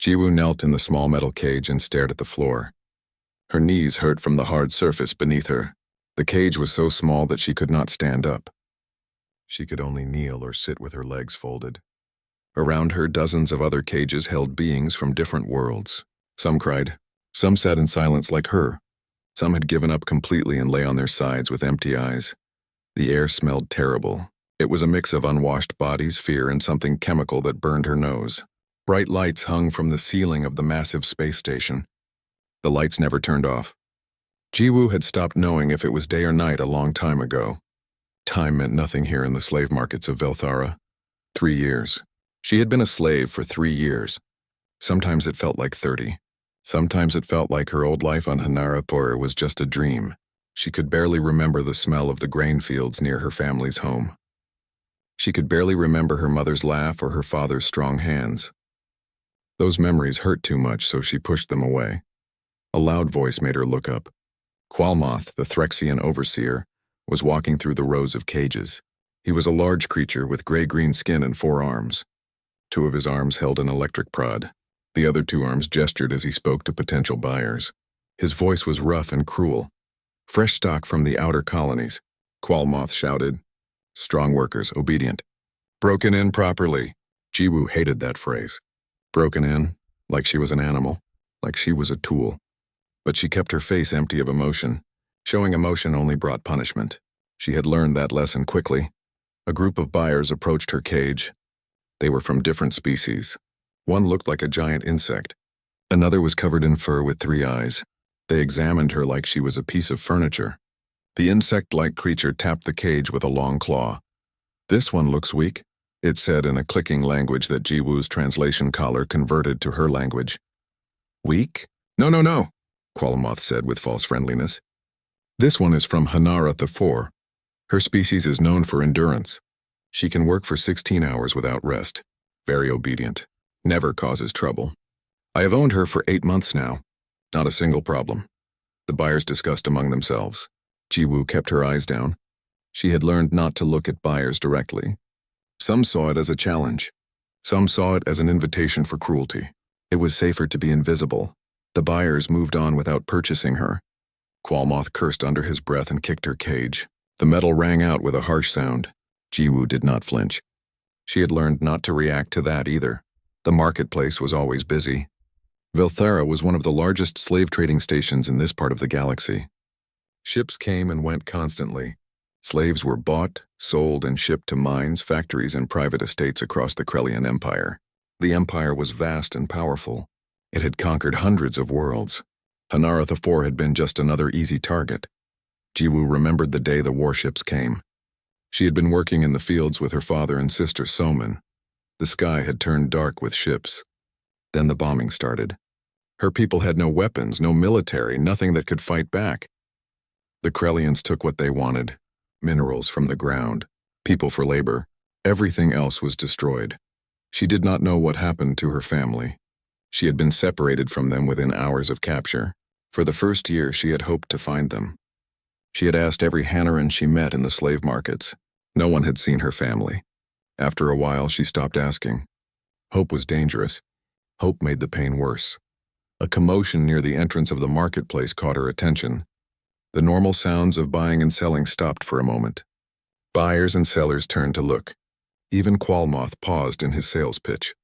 Jiwoo knelt in the small metal cage and stared at the floor. Her knees hurt from the hard surface beneath her. The cage was so small that she could not stand up. She could only kneel or sit with her legs folded. Around her, dozens of other cages held beings from different worlds. Some cried. Some sat in silence like her. Some had given up completely and lay on their sides with empty eyes. The air smelled terrible. It was a mix of unwashed bodies, fear, and something chemical that burned her nose. Bright lights hung from the ceiling of the massive space station. The lights never turned off. Jiwoo had stopped knowing if it was day or night a long time ago. Time meant nothing here in the slave markets of Velthara. 3 years. She had been a slave for 3 years. Sometimes it felt like 30. Sometimes it felt like her old life on Hanarapur was just a dream. She could barely remember the smell of the grain fields near her family's home. She could barely remember her mother's laugh or her father's strong hands. Those memories hurt too much, so she pushed them away. A loud voice made her look up. Qualmoth, the Threxian overseer, was walking through the rows of cages. He was a large creature with gray-green skin and 4 arms. 2 of his arms held an electric prod. The other 2 arms gestured as he spoke to potential buyers. His voice was rough and cruel. Fresh stock from the outer colonies, Qualmoth shouted. Strong workers, obedient. Broken in properly. Jiwoo hated that phrase. Broken in, like she was an animal, like she was a tool. But she kept her face empty of emotion. Showing emotion only brought punishment. She had learned that lesson quickly. A group of buyers approached her cage. They were from different species. One looked like a giant insect. Another was covered in fur with 3 eyes. They examined her like she was a piece of furniture. The insect-like creature tapped the cage with a long claw. This one looks weak, it said in a clicking language that Jiwoo's translation collar converted to her language. Weak? No, no, no, Qualmoth said with false friendliness. This one is from Hanara the 4. Her species is known for endurance. She can work for 16 hours without rest. Very obedient. Never causes trouble. I have owned her for 8 months now. Not a single problem. The buyers discussed among themselves. Jiwoo kept her eyes down. She had learned not to look at buyers directly. Some saw it as a challenge. Some saw it as an invitation for cruelty. It was safer to be invisible. The buyers moved on without purchasing her. Qualmoth cursed under his breath and kicked her cage. The metal rang out with a harsh sound. Jiwoo did not flinch. She had learned not to react to that either. The marketplace was always busy. Velthara was one of the largest slave trading stations in this part of the galaxy. Ships came and went constantly. Slaves were bought, sold, and shipped to mines, factories, and private estates across the Krellian Empire. The empire was vast and powerful. It had conquered hundreds of worlds. Hanara the 4 had been just another easy target. Jiwoo remembered the day the warships came. She had been working in the fields with her father and sister Soman. The sky had turned dark with ships. Then the bombing started. Her people had no weapons, no military, nothing that could fight back. The Krellians took what they wanted. Minerals from the ground, people for labor. Everything else was destroyed. She did not know what happened to her family. She had been separated from them within hours of capture. For the first year, she had hoped to find them. She had asked every Hanaran she met in the slave markets. No one had seen her family. After a while, she stopped asking. Hope was dangerous. Hope made the pain worse. A commotion near the entrance of the marketplace caught her attention. The normal sounds of buying and selling stopped for a moment. Buyers and sellers turned to look. Even Qualmoth paused in his sales pitch.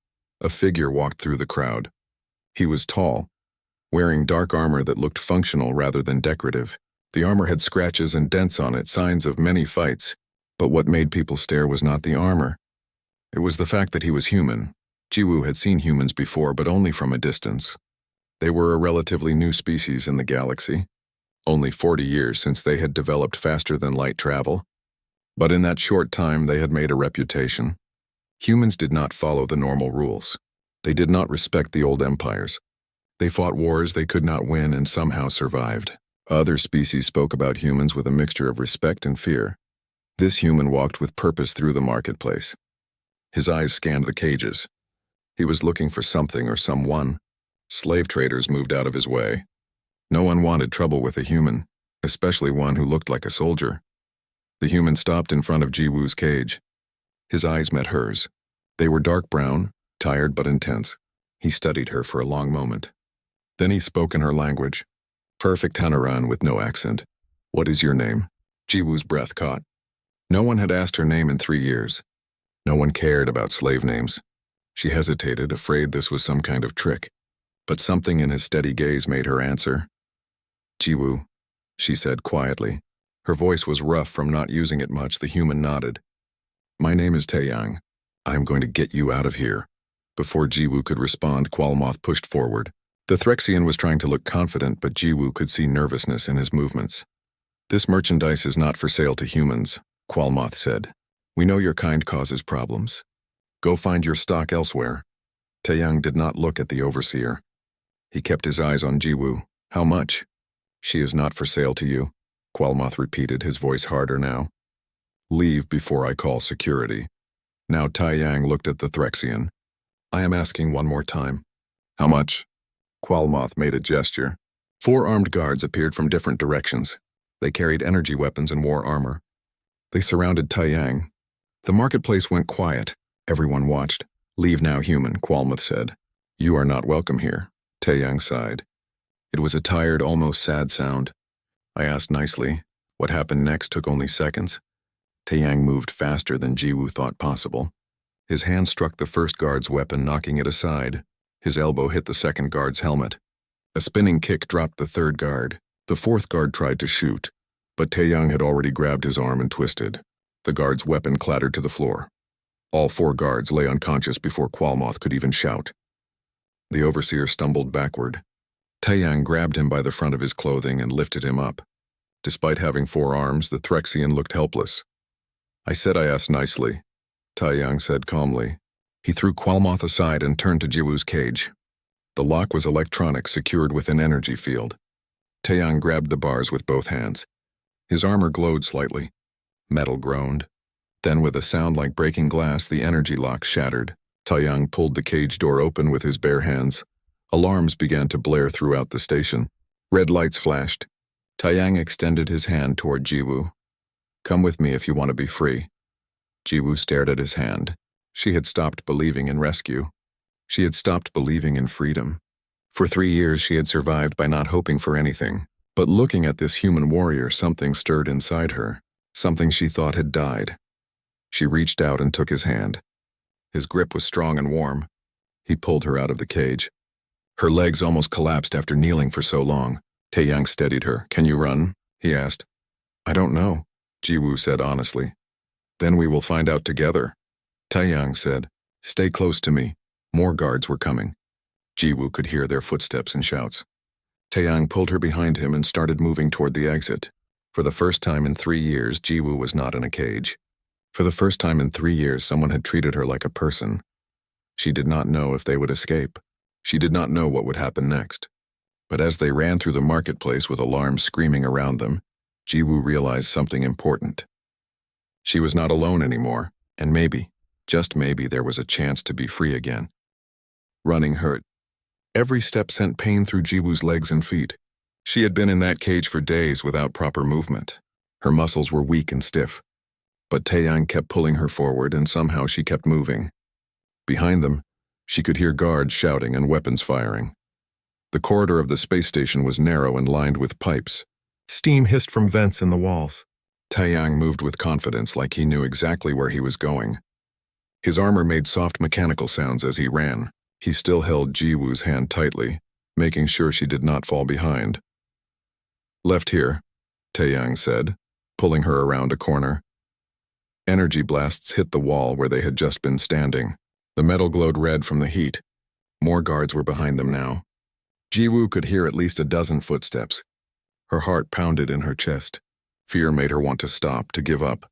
A figure walked through the crowd. He was tall, wearing dark armor that looked functional rather than decorative. The armor had scratches and dents on it, signs of many fights. But what made people stare was not the armor. It was the fact that he was human. Jiwoo had seen humans before, but only from a distance. They were a relatively new species in the galaxy. Only 40 years since they had developed faster-than-light travel. But in that short time, they had made a reputation. Humans did not follow the normal rules. They did not respect the old empires. They fought wars they could not win and somehow survived. Other species spoke about humans with a mixture of respect and fear. This human walked with purpose through the marketplace. His eyes scanned the cages. He was looking for something or someone. Slave traders moved out of his way. No one wanted trouble with a human, especially one who looked like a soldier. The human stopped in front of Jiwoo's cage. His eyes met hers. They were dark brown, tired but intense. He studied her for a long moment. Then he spoke in her language. Perfect Hanaran with no accent. What is your name? Jiwoo's breath caught. No one had asked her name in 3 years. No one cared about slave names. She hesitated, afraid this was some kind of trick. But something in his steady gaze made her answer. Jiwoo, she said quietly. Her voice was rough from not using it much. The human nodded. My name is Taeyang. I am going to get you out of here. Before Jiwoo could respond, Qualmoth pushed forward. The Threxian was trying to look confident, but Jiwoo could see nervousness in his movements. This merchandise is not for sale to humans, Qualmoth said. We know your kind causes problems. Go find your stock elsewhere. Taeyang did not look at the overseer. He kept his eyes on Jiwoo. How much? She is not for sale to you, Qualmoth repeated, his voice harder now. Leave before I call security. Now Taeyang looked at the Threxian. I am asking one more time. How much? Qualmoth made a gesture. 4 armed guards appeared from different directions. They carried energy weapons and wore armor. They surrounded Taeyang. The marketplace went quiet. Everyone watched. Leave now, human, Qualmoth said. You are not welcome here, Taeyang sighed. It was a tired, almost sad sound. I asked nicely. What happened next took only seconds. Taeyang moved faster than Jiwoo thought possible. His hand struck the first guard's weapon, knocking it aside. His elbow hit the second guard's helmet. A spinning kick dropped the third guard. The fourth guard tried to shoot, but Taeyang had already grabbed his arm and twisted. The guard's weapon clattered to the floor. All 4 guards lay unconscious before Qualmoth could even shout. The overseer stumbled backward. Taeyang grabbed him by the front of his clothing and lifted him up. Despite having 4 arms, the Threxian looked helpless. I said I asked nicely, Taeyang said calmly. He threw Qualmoth aside and turned to Jiwoo's cage. The lock was electronic, secured with an energy field. Taeyang grabbed the bars with both hands. His armor glowed slightly. Metal groaned. Then, with a sound like breaking glass, the energy lock shattered. Taeyang pulled the cage door open with his bare hands. Alarms began to blare throughout the station. Red lights flashed. Taeyang extended his hand toward Jiwoo. Come with me if you want to be free. Jiwoo stared at his hand. She had stopped believing in rescue. She had stopped believing in freedom. For 3 years she had survived by not hoping for anything. But looking at this human warrior, something stirred inside her. Something she thought had died. She reached out and took his hand. His grip was strong and warm. He pulled her out of the cage. Her legs almost collapsed after kneeling for so long. Taeyang steadied her. Can you run? He asked. I don't know, Jiwoo said honestly. Then we will find out together. Taeyang said, stay close to me. More guards were coming. Jiwoo could hear their footsteps and shouts. Taeyang pulled her behind him and started moving toward the exit. For the first time in 3 years, Jiwoo was not in a cage. For the first time in 3 years, someone had treated her like a person. She did not know if they would escape. She did not know what would happen next. But as they ran through the marketplace with alarms screaming around them, Jiwoo realized something important. She was not alone anymore, and maybe, just maybe, there was a chance to be free again. Running hurt. Every step sent pain through Jiwoo's legs and feet. She had been in that cage for days without proper movement. Her muscles were weak and stiff. But Taeyang kept pulling her forward, and somehow she kept moving. Behind them, she could hear guards shouting and weapons firing. The corridor of the space station was narrow and lined with pipes. Steam hissed from vents in the walls. Taeyang moved with confidence, like he knew exactly where he was going. His armor made soft mechanical sounds as he ran. He still held Jiwoo's hand tightly, making sure she did not fall behind. Left here, Taeyang said, pulling her around a corner. Energy blasts hit the wall where they had just been standing. The metal glowed red from the heat. More guards were behind them now. Jiwoo could hear at least a dozen footsteps. Her heart pounded in her chest. Fear made her want to stop, to give up,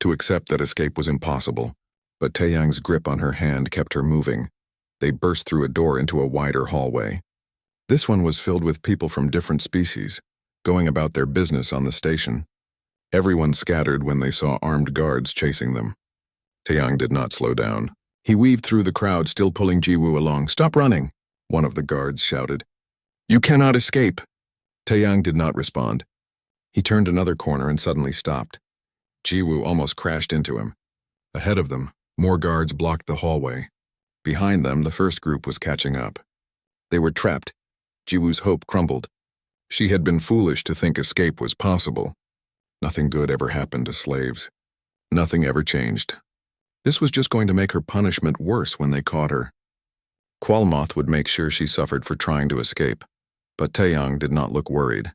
to accept that escape was impossible. But Taeyang's grip on her hand kept her moving. They burst through a door into a wider hallway. This one was filled with people from different species, going about their business on the station. Everyone scattered when they saw armed guards chasing them. Taeyang did not slow down. He weaved through the crowd, still pulling Jiwoo along. Stop running, one of the guards shouted. You cannot escape. Taeyang did not respond. He turned another corner and suddenly stopped. Jiwoo almost crashed into him. Ahead of them, more guards blocked the hallway. Behind them, the first group was catching up. They were trapped. Jiwoo's hope crumbled. She had been foolish to think escape was possible. Nothing good ever happened to slaves. Nothing ever changed. This was just going to make her punishment worse when they caught her. Qualmoth would make sure she suffered for trying to escape, but Taeyang did not look worried.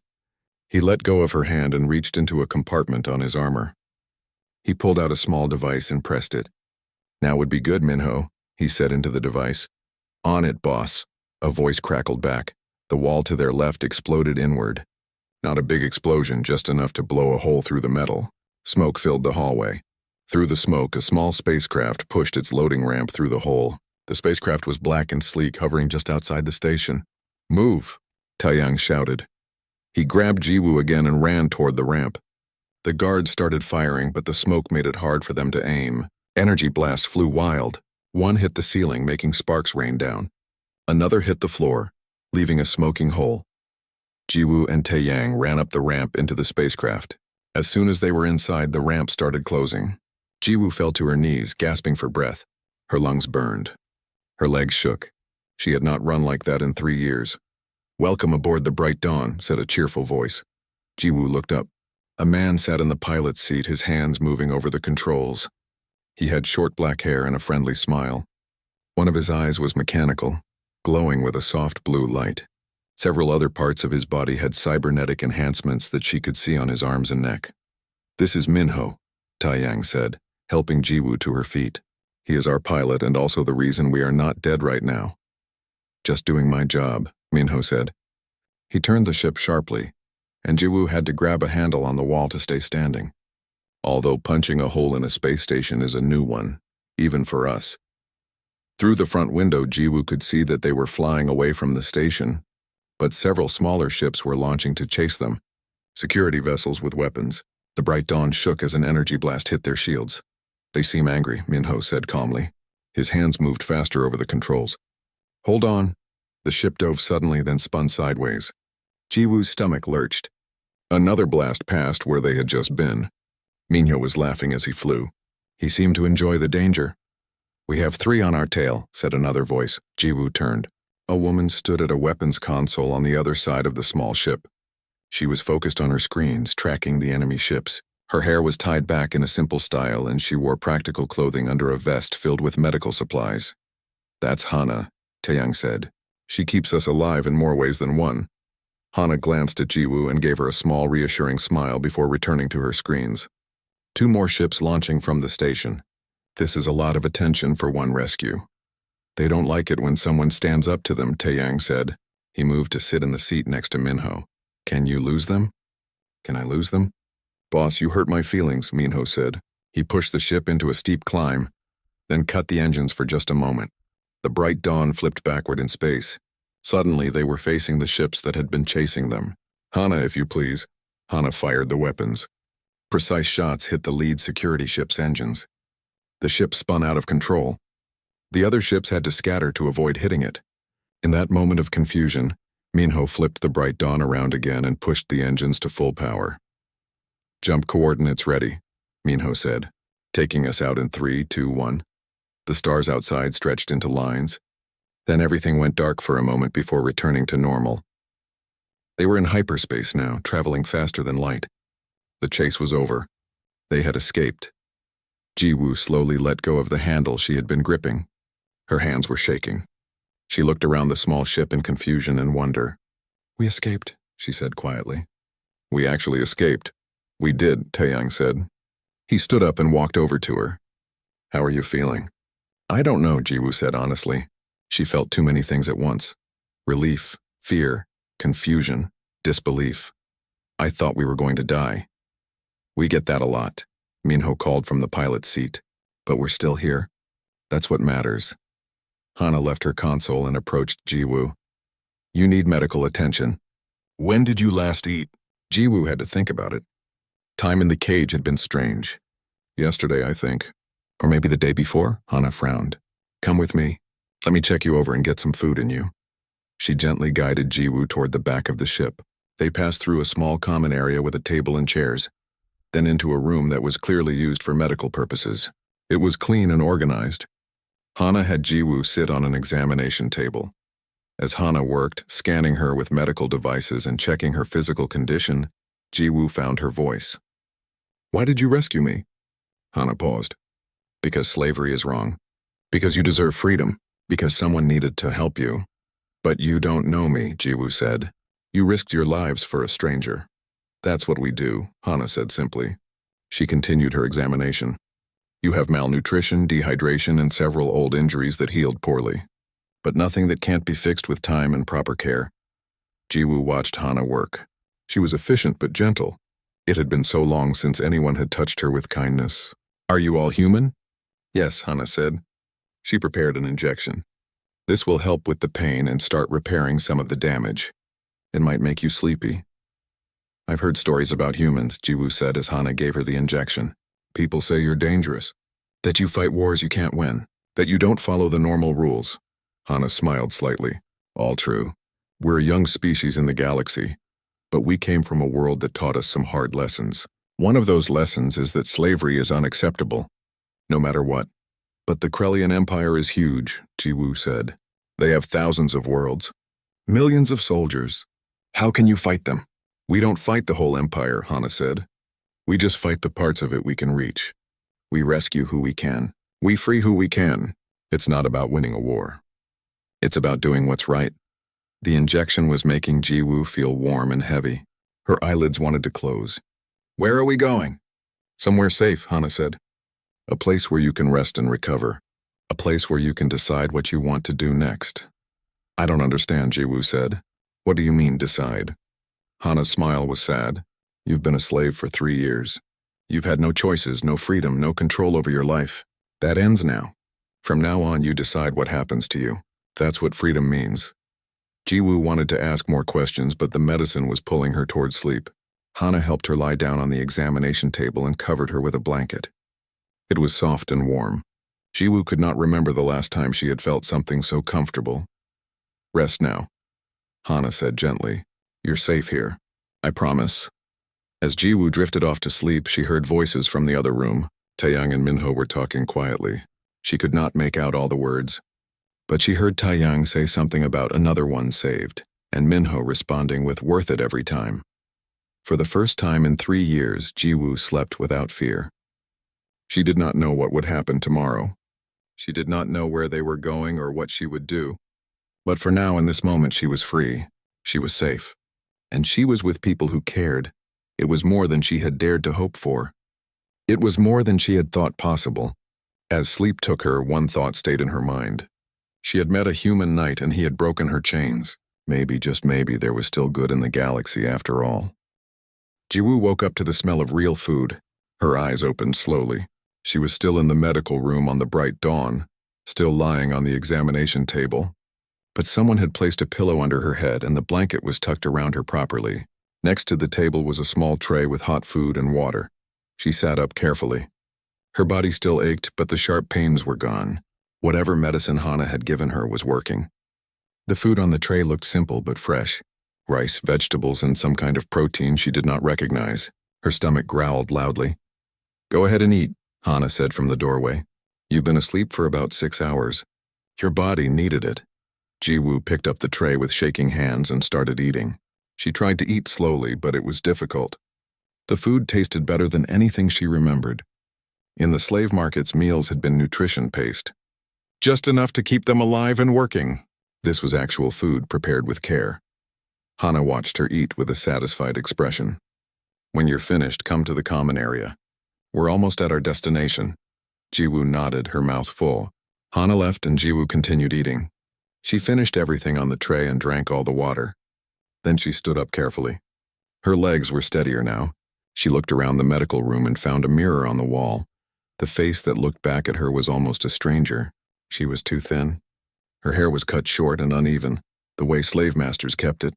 He let go of her hand and reached into a compartment on his armor. He pulled out a small device and pressed it. "Now would be good, Minho," he said into the device. "On it, boss," a voice crackled back. The wall to their left exploded inward. Not a big explosion, just enough to blow a hole through the metal. Smoke filled the hallway. Through the smoke, a small spacecraft pushed its loading ramp through the hole. The spacecraft was black and sleek, hovering just outside the station. "Move," Taeyang shouted. He grabbed Jiwoo again and ran toward the ramp. The guards started firing, but the smoke made it hard for them to aim. Energy blasts flew wild. One hit the ceiling, making sparks rain down. Another hit the floor, leaving a smoking hole. Jiwoo and Taeyang ran up the ramp into the spacecraft. As soon as they were inside, the ramp started closing. Jiwoo fell to her knees, gasping for breath. Her lungs burned. Her legs shook. She had not run like that in 3 years. "Welcome aboard the Bright Dawn," said a cheerful voice. Jiwoo looked up. A man sat in the pilot's seat, his hands moving over the controls. He had short black hair and a friendly smile. One of his eyes was mechanical, glowing with a soft blue light. Several other parts of his body had cybernetic enhancements that she could see on his arms and neck. "This is Minho," Taeyang said, helping Jiwoo to her feet. "He is our pilot and also the reason we are not dead right now." "Just doing my job," Minho said. He turned the ship sharply, and Jiwoo had to grab a handle on the wall to stay standing. Although punching a hole in a space station is a new one, even for us. Through the front window, Jiwoo could see that they were flying away from the station, but several smaller ships were launching to chase them. Security vessels with weapons. The Bright Dawn shook as an energy blast hit their shields. "They seem angry," Minho said calmly. His hands moved faster over the controls. "Hold on." The ship dove suddenly, then spun sideways. Jiwoo's stomach lurched. Another blast passed where they had just been. Minho was laughing as he flew. He seemed to enjoy the danger. "We have 3 on our tail," said another voice. Jiwoo turned. A woman stood at a weapons console on the other side of the small ship. She was focused on her screens, tracking the enemy ships. Her hair was tied back in a simple style, and she wore practical clothing under a vest filled with medical supplies. "That's Hana," Taeyang said. "She keeps us alive in more ways than one." Hana glanced at Jiwoo and gave her a small, reassuring smile before returning to her screens. 2 more ships launching from the station. This is a lot of attention for one rescue. "They don't like it when someone stands up to them," Taeyang said. He moved to sit in the seat next to Minho. "Can you lose them?" "Can I lose them?" "Boss, you hurt my feelings," Minho said. He pushed the ship into a steep climb, then cut the engines for just a moment. The Bright Dawn flipped backward in space. Suddenly, they were facing the ships that had been chasing them. "Hana, if you please." Hana fired the weapons. Precise shots hit the lead security ship's engines. The ship spun out of control. The other ships had to scatter to avoid hitting it. In that moment of confusion, Minho flipped the Bright Dawn around again and pushed the engines to full power. "Jump coordinates ready," Minho said, taking us out in 3, 2, 1. The stars outside stretched into lines. Then everything went dark for a moment before returning to normal. They were in hyperspace now, traveling faster than light. The chase was over. They had escaped. Jiwoo slowly let go of the handle she had been gripping. Her hands were shaking. She looked around the small ship in confusion and wonder. "We escaped," she said quietly. "We actually escaped." "We did," Taeyang said. He stood up and walked over to her. "How are you feeling?" "I don't know," Jiwoo said honestly. She felt too many things at once. Relief, fear, confusion, disbelief. "I thought we were going to die." "We get that a lot," Minho called from the pilot's seat. "But we're still here. That's what matters." Hana left her console and approached Jiwoo. "You need medical attention." "When did you last eat?" Jiwoo had to think about it. Time in the cage had been strange. "Yesterday, I think. Or maybe the day before," Hana frowned. "Come with me. Let me check you over and get some food in you." She gently guided Jiwoo toward the back of the ship. They passed through a small common area with a table and chairs, then into a room that was clearly used for medical purposes. It was clean and organized. Hana had Jiwoo sit on an examination table. As Hana worked, scanning her with medical devices and checking her physical condition, Jiwoo found her voice. "Why did you rescue me?" Hana paused. "Because slavery is wrong. Because you deserve freedom. Because someone needed to help you." "But you don't know me," Jiwoo said. "You risked your lives for a stranger." "That's what we do," Hana said simply. She continued her examination. "You have malnutrition, dehydration, and several old injuries that healed poorly. But nothing that can't be fixed with time and proper care." Jiwoo watched Hana work. She was efficient but gentle. It had been so long since anyone had touched her with kindness. "Are you all human?" "Yes," Hana said. She prepared an injection. "This will help with the pain and start repairing some of the damage. It might make you sleepy." "I've heard stories about humans," Jiwoo said as Hana gave her the injection. "People say you're dangerous, that you fight wars you can't win, that you don't follow the normal rules." Hana smiled slightly. "All true. We're a young species in the galaxy, but we came from a world that taught us some hard lessons. One of those lessons is that slavery is unacceptable, no matter what." "But the Krellian Empire is huge," Jiwoo said. "They have thousands of worlds, millions of soldiers. How can you fight them?" "We don't fight the whole empire," Hana said. "We just fight the parts of it we can reach. We rescue who we can. We free who we can. It's not about winning a war. It's about doing what's right." The injection was making Jiwoo feel warm and heavy. Her eyelids wanted to close. "Where are we going?" "Somewhere safe," Hana said. "A place where you can rest and recover. A place where you can decide what you want to do next." "I don't understand," Jiwoo said. "What do you mean, decide?" Hana's smile was sad. "You've been a slave for 3 years. You've had no choices, no freedom, no control over your life. That ends now. From now on, you decide what happens to you. That's what freedom means." Jiwoo wanted to ask more questions, but the medicine was pulling her towards sleep. Hana helped her lie down on the examination table and covered her with a blanket. It was soft and warm. Jiwoo could not remember the last time she had felt something so comfortable. "Rest now," Hana said gently. "You're safe here. I promise." As Jiwoo drifted off to sleep, she heard voices from the other room. Taeyang and Minho were talking quietly. She could not make out all the words, but she heard Taeyang say something about another one saved, and Minho responding with "worth it every time." For the first time in 3 years, Jiwoo slept without fear. She did not know what would happen tomorrow. She did not know where they were going or what she would do. But for now, in this moment, she was free. She was safe. And she was with people who cared. It was more than she had dared to hope for. It was more than she had thought possible. As sleep took her, one thought stayed in her mind. She had met a human knight and he had broken her chains. Maybe, just maybe, there was still good in the galaxy after all. Jiwoo woke up to the smell of real food. Her eyes opened slowly. She was still in the medical room on the bright dawn, still lying on the examination table. But someone had placed a pillow under her head and the blanket was tucked around her properly. Next to the table was a small tray with hot food and water. She sat up carefully. Her body still ached, but the sharp pains were gone. Whatever medicine Hana had given her was working. The food on the tray looked simple but fresh. Rice, vegetables, and some kind of protein she did not recognize. Her stomach growled loudly. "Go ahead and eat," Hana said from the doorway. "You've been asleep for about 6 hours. Your body needed it." Jiwoo picked up the tray with shaking hands and started eating. She tried to eat slowly, but it was difficult. The food tasted better than anything she remembered. In the slave markets, meals had been nutrition paste. Just enough to keep them alive and working. This was actual food prepared with care. Hana watched her eat with a satisfied expression. "When you're finished, come to the common area. We're almost at our destination." Jiwoo nodded, her mouth full. Hana left and Jiwoo continued eating. She finished everything on the tray and drank all the water. Then she stood up carefully. Her legs were steadier now. She looked around the medical room and found a mirror on the wall. The face that looked back at her was almost a stranger. She was too thin. Her hair was cut short and uneven, the way slave masters kept it.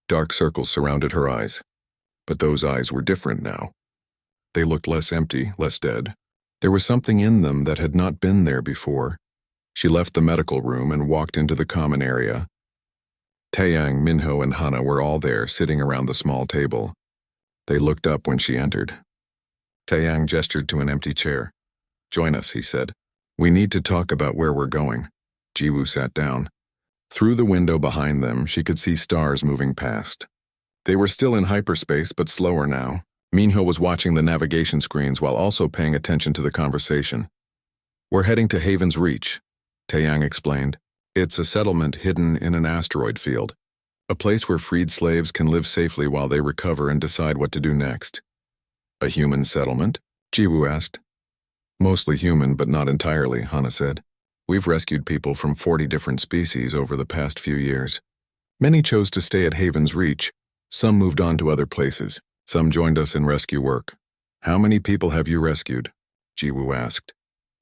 Dark circles surrounded her eyes. But those eyes were different now. They looked less empty, less dead. There was something in them that had not been there before. She left the medical room and walked into the common area. Taeyang, Minho, and Hana were all there, sitting around the small table. They looked up when she entered. Taeyang gestured to an empty chair. "Join us," he said. We need to talk about where we're going. Jiwoo sat down. Through the window behind them, she could see stars moving past. They were still in hyperspace, but slower now. Minho was watching the navigation screens while also paying attention to the conversation. We're heading to Haven's Reach, Taeyang explained. It's a settlement hidden in an asteroid field. A place where freed slaves can live safely while they recover and decide what to do next. A human settlement? Jiwoo asked. Mostly human, but not entirely, Hana said. We've rescued people from 40 different species over the past few years. Many chose to stay at Haven's Reach. Some moved on to other places. Some joined us in rescue work. How many people have you rescued? Jiwoo asked.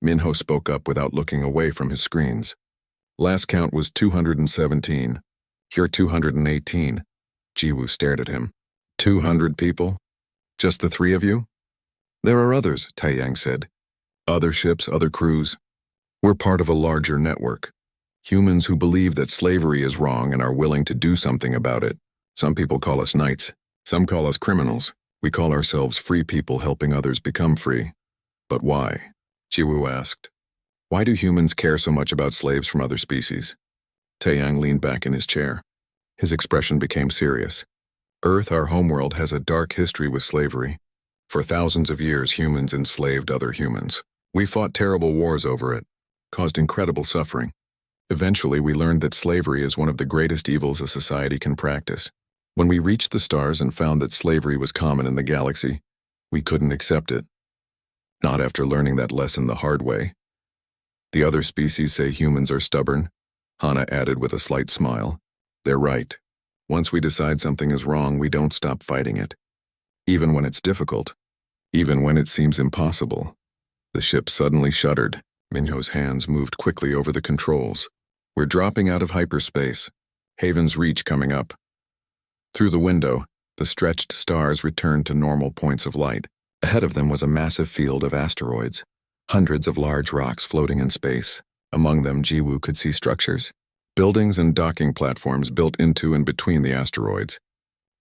Minho spoke up without looking away from his screens. Last count was 217. You're 218. Jiwoo stared at him. 200 people? Just the three of you? There are others, Taeyang said. Other ships, other crews. We're part of a larger network. Humans who believe that slavery is wrong and are willing to do something about it. Some people call us knights. Some call us criminals. We call ourselves free people helping others become free. But why? Jiwoo asked. Why do humans care so much about slaves from other species? Taeyang leaned back in his chair. His expression became serious. Earth, our homeworld, has a dark history with slavery. For thousands of years, humans enslaved other humans. We fought terrible wars over it, caused incredible suffering. Eventually, we learned that slavery is one of the greatest evils a society can practice. When we reached the stars and found that slavery was common in the galaxy, we couldn't accept it. Not after learning that lesson the hard way. The other species say humans are stubborn, Hana added with a slight smile. They're right. Once we decide something is wrong, we don't stop fighting it. Even when it's difficult. Even when it seems impossible. The ship suddenly shuddered. Minho's hands moved quickly over the controls. We're dropping out of hyperspace. Haven's Reach coming up. Through the window, the stretched stars returned to normal points of light. Ahead of them was a massive field of asteroids. Hundreds of large rocks floating in space. Among them, Jiwoo could see structures. Buildings and docking platforms built into and between the asteroids.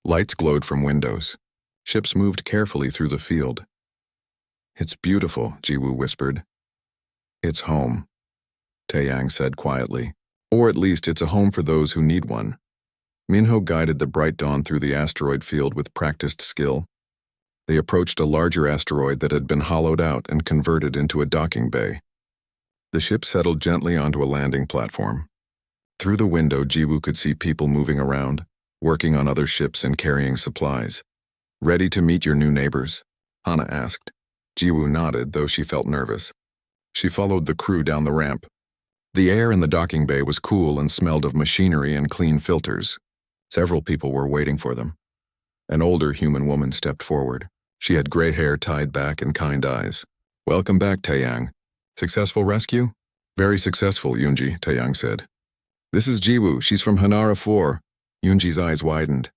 Lights glowed from windows. Ships moved carefully through the field. It's beautiful, Jiwoo whispered. It's home, Taeyang said quietly. Or at least it's a home for those who need one. Minho guided the bright dawn through the asteroid field with practiced skill. They approached a larger asteroid that had been hollowed out and converted into a docking bay. The ship settled gently onto a landing platform. Through the window, Jiwoo could see people moving around, working on other ships and carrying supplies. Ready to meet your new neighbors? Hana asked. Jiwoo nodded, though she felt nervous. She followed the crew down the ramp. The air in the docking bay was cool and smelled of machinery and clean filters. Several people were waiting for them. An older human woman stepped forward. She had gray hair tied back and kind eyes. Welcome back, Taeyang. Successful rescue? Very successful, Yoonji, Taeyang said. This is Jiwoo. She's from Hanara 4. Yoonji's eyes widened.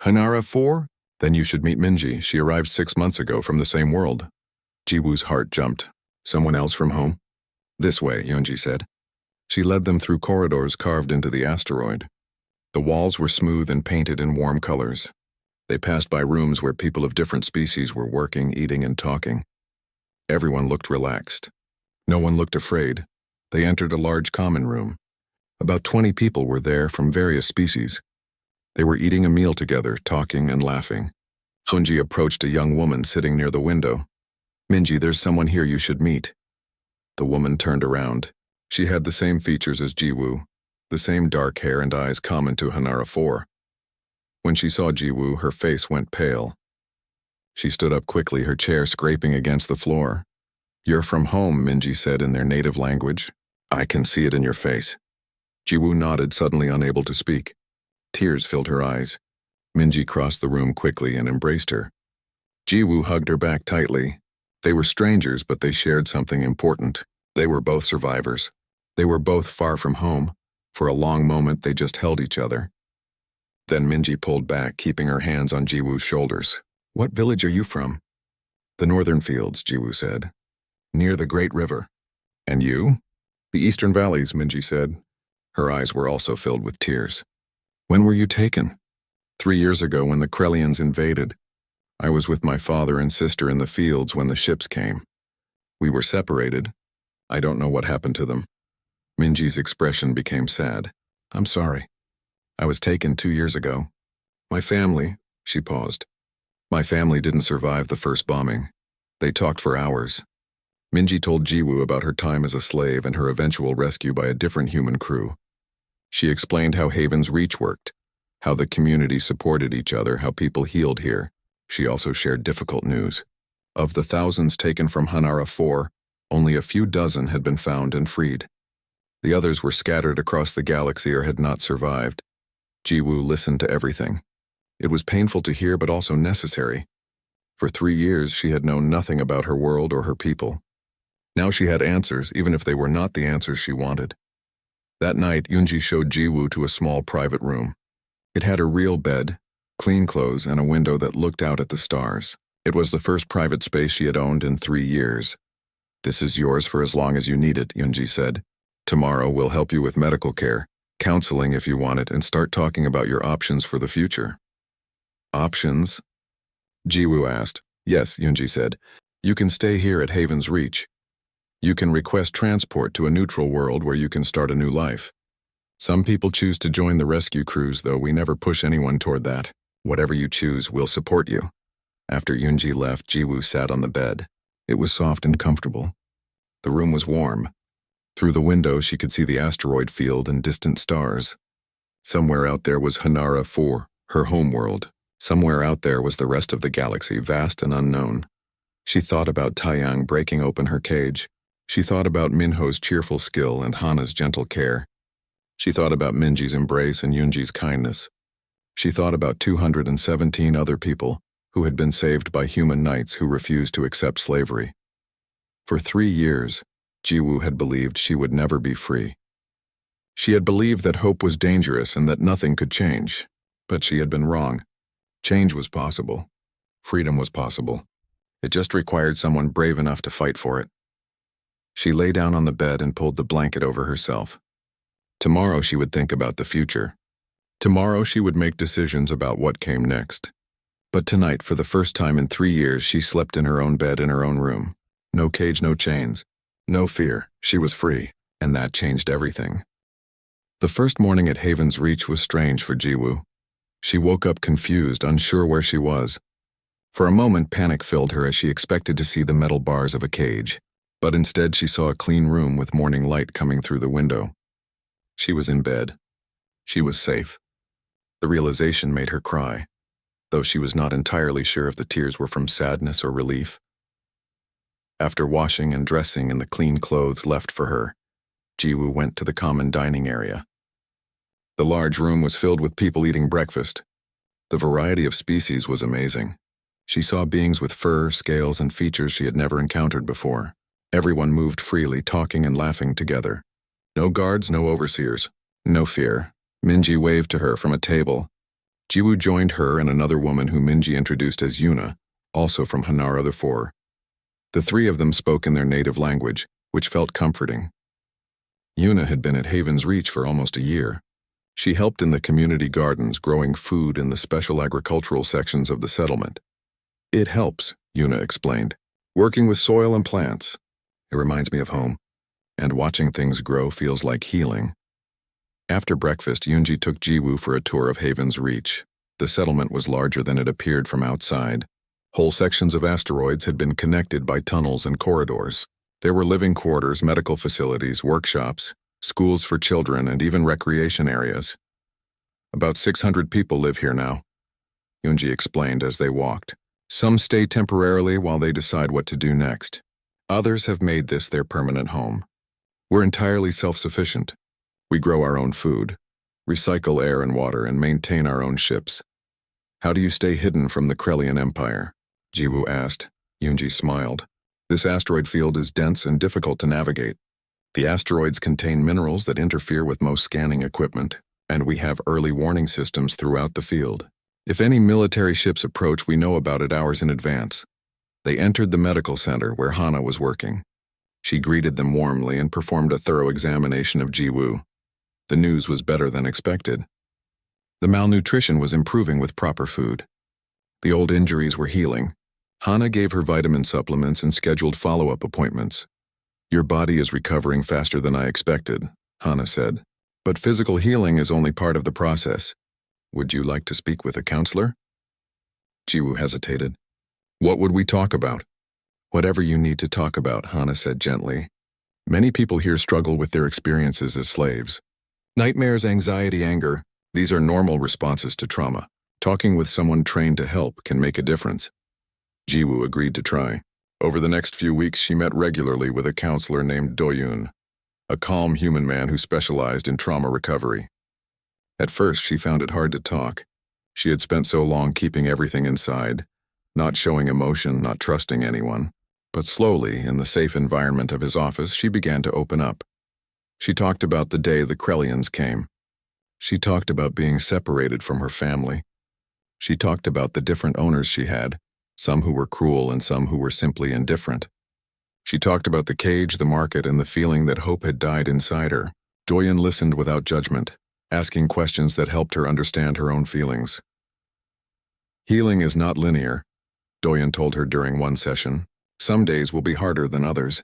Hanara 4? Then you should meet Minji. She arrived 6 months ago from the same world. Jiwoo's heart jumped. Someone else from home? This way, Yoonji said. She led them through corridors carved into the asteroid. The walls were smooth and painted in warm colors. They passed by rooms where people of different species were working, eating, and talking. Everyone looked relaxed. No one looked afraid. They entered a large common room. About 20 people were there from various species. They were eating a meal together, talking and laughing. Hunji approached a young woman sitting near the window. Minji, there's someone here you should meet. The woman turned around. She had the same features as Jiwoo, the same dark hair and eyes common to Hanara 4. When she saw Jiwoo, her face went pale. She stood up quickly, her chair scraping against the floor. You're from home, Minji said in their native language. I can see it in your face. Jiwoo nodded, suddenly unable to speak. Tears filled her eyes. Minji crossed the room quickly and embraced her. Jiwoo hugged her back tightly. They were strangers, but they shared something important. They were both survivors. They were both far from home. For a long moment, they just held each other. Then Minji pulled back, keeping her hands on Jiwoo's shoulders. What village are you from? The northern fields, Jiwoo said. Near the great river. And you? The eastern valleys, Minji said. Her eyes were also filled with tears. When were you taken? 3 years ago when the Krellians invaded. I was with my father and sister in the fields when the ships came. We were separated. I don't know what happened to them. Minji's expression became sad. I'm sorry. I was taken 2 years ago. My family, she paused. My family didn't survive the first bombing. They talked for hours. Minji told Jiwoo about her time as a slave and her eventual rescue by a different human crew. She explained how Haven's Reach worked, how the community supported each other, how people healed here. She also shared difficult news. Of the thousands taken from Hanara 4, only a few dozen had been found and freed. The others were scattered across the galaxy or had not survived. Jiwoo listened to everything. It was painful to hear but also necessary. For 3 years she had known nothing about her world or her people. Now she had answers, even if they were not the answers she wanted. That night, Yoonji showed Jiwoo to a small private room. It had a real bed, clean clothes, and a window that looked out at the stars. It was the first private space she had owned in 3 years. This is yours for as long as you need it, Yoonji said. Tomorrow we'll help you with medical care, counseling if you want it, and start talking about your options for the future. Options? Jiwoo asked. Yes, Yoonji said. You can stay here at Haven's Reach. You can request transport to a neutral world where you can start a new life. Some people choose to join the rescue crews, though we never push anyone toward that. Whatever you choose, we'll support you. After Yoonji left, Jiwoo sat on the bed. It was soft and comfortable. The room was warm. Through the window, she could see the asteroid field and distant stars. Somewhere out there was Hanara 4, her homeworld. Somewhere out there was the rest of the galaxy, vast and unknown. She thought about Taeyang breaking open her cage. She thought about Minho's cheerful skill and Hana's gentle care. She thought about Minji's embrace and Yoonji's kindness. She thought about 217 other people who had been saved by human knights who refused to accept slavery. For 3 years, Jiwoo had believed she would never be free. She had believed that hope was dangerous and that nothing could change. But she had been wrong. Change was possible. Freedom was possible. It just required someone brave enough to fight for it. She lay down on the bed and pulled the blanket over herself. Tomorrow she would think about the future. Tomorrow she would make decisions about what came next. But tonight, for the first time in 3 years, she slept in her own bed in her own room. No cage, no chains. No fear. She was free, and that changed everything. The first morning at Haven's Reach was strange for Jiwoo. She woke up confused, unsure where she was. For a moment, panic filled her as she expected to see the metal bars of a cage. But instead she saw a clean room with morning light coming through the window. She was in bed. She was safe. The realization made her cry, though she was not entirely sure if the tears were from sadness or relief. After washing and dressing in the clean clothes left for her, Jiwoo went to the common dining area. The large room was filled with people eating breakfast. The variety of species was amazing. She saw beings with fur, scales, and features she had never encountered before. Everyone moved freely, talking and laughing together. No guards, no overseers. No fear. Minji waved to her from a table. Jiwoo joined her and another woman who Minji introduced as Yuna, also from Hanara the 4. The 3 of them spoke in their native language, which felt comforting. Yuna had been at Haven's Reach for almost a year. She helped in the community gardens, growing food in the special agricultural sections of the settlement. It helps, Yuna explained. Working with soil and plants. It reminds me of home. And watching things grow feels like healing. After breakfast, Yoonji took Jiwoo for a tour of Haven's Reach. The settlement was larger than it appeared from outside. Whole sections of asteroids had been connected by tunnels and corridors. There were living quarters, medical facilities, workshops, schools for children, and even recreation areas. About 600 people live here now, Yoonji explained as they walked. Some stay temporarily while they decide what to do next. Others have made this their permanent home. We're entirely self-sufficient. We grow our own food, recycle air and water, and maintain our own ships. How do you stay hidden from the Krellian Empire? Jiwoo asked. Yoonji smiled. This asteroid field is dense and difficult to navigate. The asteroids contain minerals that interfere with most scanning equipment, and we have early warning systems throughout the field. If any military ships approach, we know about it hours in advance. They entered the medical center where Hana was working. She greeted them warmly and performed a thorough examination of Jiwoo. The news was better than expected. The malnutrition was improving with proper food. The old injuries were healing. Hana gave her vitamin supplements and scheduled follow-up appointments. Your body is recovering faster than I expected, Hana said. But physical healing is only part of the process. Would you like to speak with a counselor? Jiwoo hesitated. What would we talk about? Whatever you need to talk about, Hana said gently. Many people here struggle with their experiences as slaves. Nightmares, anxiety, anger, these are normal responses to trauma. Talking with someone trained to help can make a difference. Jiwoo agreed to try. Over the next few weeks, she met regularly with a counselor named Doyoon, a calm human man who specialized in trauma recovery. At first, she found it hard to talk. She had spent so long keeping everything inside, not showing emotion, not trusting anyone. But slowly, in the safe environment of his office, she began to open up. She talked about the day the Krellians came. She talked about being separated from her family. She talked about the different owners she had, some who were cruel and some who were simply indifferent. She talked about the cage, the market, and the feeling that hope had died inside her. Doyoon listened without judgment, asking questions that helped her understand her own feelings. Healing is not linear, Doyoon told her during one session. Some days will be harder than others.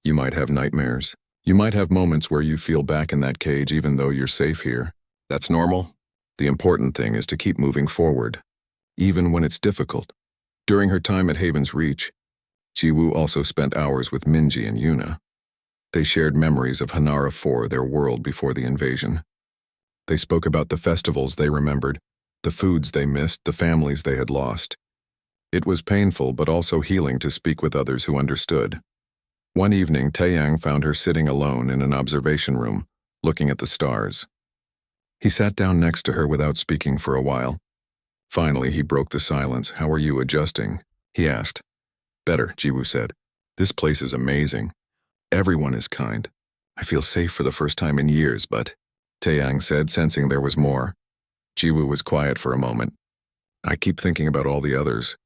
You might have nightmares. You might have moments where you feel back in that cage even though you're safe here. That's normal. The important thing is to keep moving forward, even when it's difficult. During her time at Haven's Reach, Jiwoo also spent hours with Minji and Yuna. They shared memories of Hanara 4, their world before the invasion. They spoke about the festivals they remembered, the foods they missed, the families they had lost. It was painful but also healing to speak with others who understood. One evening, Taeyang found her sitting alone in an observation room, looking at the stars. He sat down next to her without speaking for a while. Finally, he broke the silence. How are you adjusting? He asked. Better, Jiwoo said. This place is amazing. Everyone is kind. I feel safe for the first time in years, but, Taeyang said, sensing there was more. Jiwoo was quiet for a moment. I keep thinking about all the others.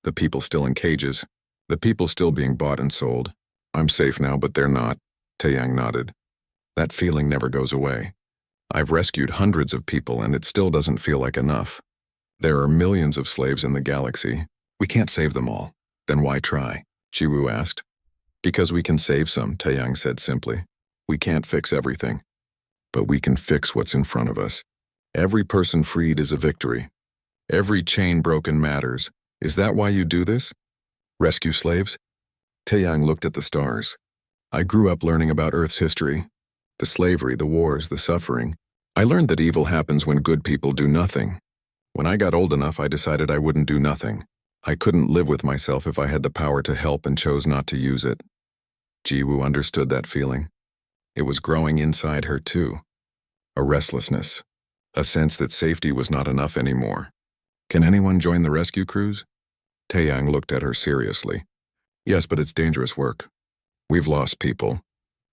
The people still in cages. The people still being bought and sold. I'm safe now, but they're not. Taeyang nodded. That feeling never goes away. I've rescued hundreds of people and it still doesn't feel like enough. There are millions of slaves in the galaxy. We can't save them all. Then why try? Jiwoo asked. Because we can save some, Taeyang said simply. We can't fix everything. But we can fix what's in front of us. Every person freed is a victory. Every chain broken matters. Is that why you do this? Rescue slaves? Taeyang looked at the stars. I grew up learning about Earth's history. The slavery, the wars, the suffering. I learned that evil happens when good people do nothing. When I got old enough, I decided I wouldn't do nothing. I couldn't live with myself if I had the power to help and chose not to use it. Jiwoo understood that feeling. It was growing inside her too. A restlessness. A sense that safety was not enough anymore. Can anyone join the rescue crews? Taeyang looked at her seriously. Yes, but it's dangerous work. We've lost people.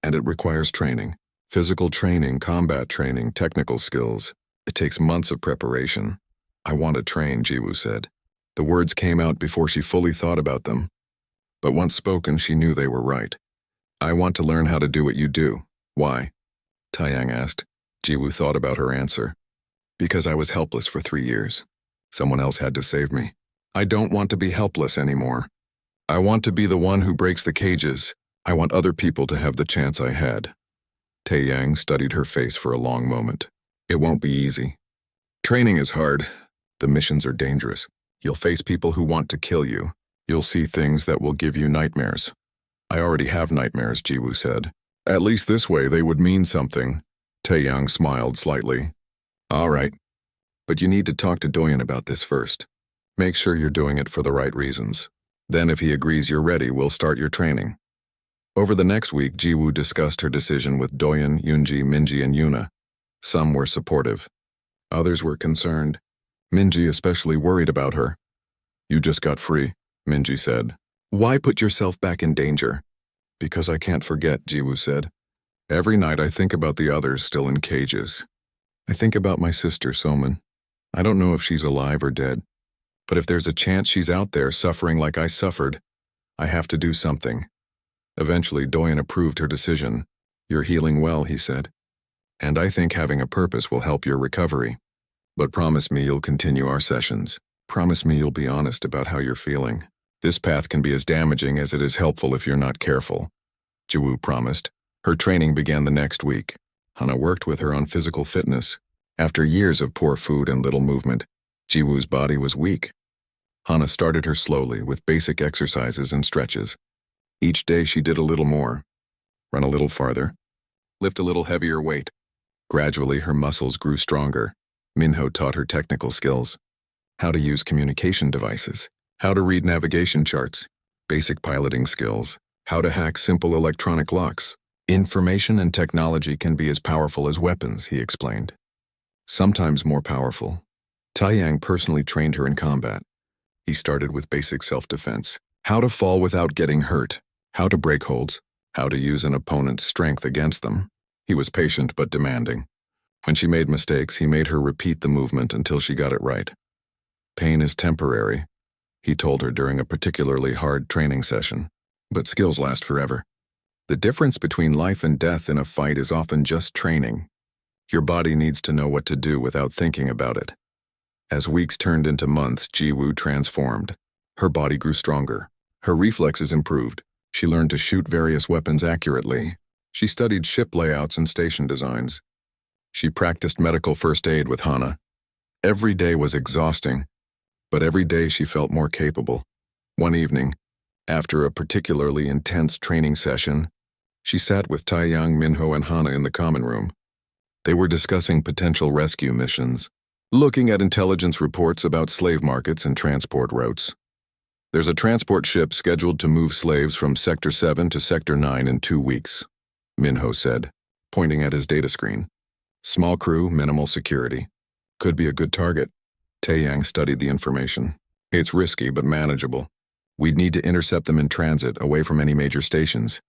And it requires training. Physical training, combat training, technical skills. It takes months of preparation. I want to train, Jiwoo said. The words came out before she fully thought about them. But once spoken, she knew they were right. I want to learn how to do what you do. Why? Taeyang asked. Jiwoo thought about her answer. Because I was helpless for 3 years. Someone else had to save me. I don't want to be helpless anymore. I want to be the one who breaks the cages. I want other people to have the chance I had. Taeyang studied her face for a long moment. It won't be easy. Training is hard. The missions are dangerous. You'll face people who want to kill you. You'll see things that will give you nightmares. I already have nightmares, Jiwoo said. At least this way they would mean something. Taeyang smiled slightly. All right. But you need to talk to Doyoon about this first. Make sure you're doing it for the right reasons. Then if he agrees you're ready, we'll start your training. Over the next week, Jiwoo discussed her decision with Doyoon, Yoonji, Minji, and Yuna. Some were supportive. Others were concerned. Minji especially worried about her. You just got free, Minji said. Why put yourself back in danger? Because I can't forget, Jiwoo said. Every night I think about the others still in cages. I think about my sister, Soman. I don't know if she's alive or dead. But if there's a chance she's out there suffering like I suffered, I have to do something. Eventually, Doyoon approved her decision. You're healing well, he said. And I think having a purpose will help your recovery. But promise me you'll continue our sessions. Promise me you'll be honest about how you're feeling. This path can be as damaging as it is helpful if you're not careful. Jiwoo promised. Her training began the next week. Hana worked with her on physical fitness. After years of poor food and little movement, Jiwoo's body was weak. Hana started her slowly with basic exercises and stretches. Each day she did a little more, run a little farther, lift a little heavier weight. Gradually her muscles grew stronger. Minho taught her technical skills, how to use communication devices, how to read navigation charts, basic piloting skills, how to hack simple electronic locks. Information and technology can be as powerful as weapons, he explained. Sometimes more powerful. Taeyang personally trained her in combat. He started with basic self-defense, how to fall without getting hurt, how to break holds, how to use an opponent's strength against them. He was patient but demanding. When she made mistakes, he made her repeat the movement until she got it right. Pain is temporary, he told her during a particularly hard training session, but skills last forever. The difference between life and death in a fight is often just training. Your body needs to know what to do without thinking about it. As weeks turned into months, Jiwoo transformed. Her body grew stronger. Her reflexes improved. She learned to shoot various weapons accurately. She studied ship layouts and station designs. She practiced medical first aid with Hana. Every day was exhausting, but every day she felt more capable. One evening, after a particularly intense training session, she sat with Taeyang, Minho, and Hana in the common room. They were discussing potential rescue missions, looking at intelligence reports about slave markets and transport routes. There's a transport ship scheduled to move slaves from Sector 7 to Sector 9 in 2 weeks, Minho said, pointing at his data screen. Small crew, minimal security. Could be a good target. Taeyang studied the information. It's risky but manageable. We'd need to intercept them in transit, away from any major stations.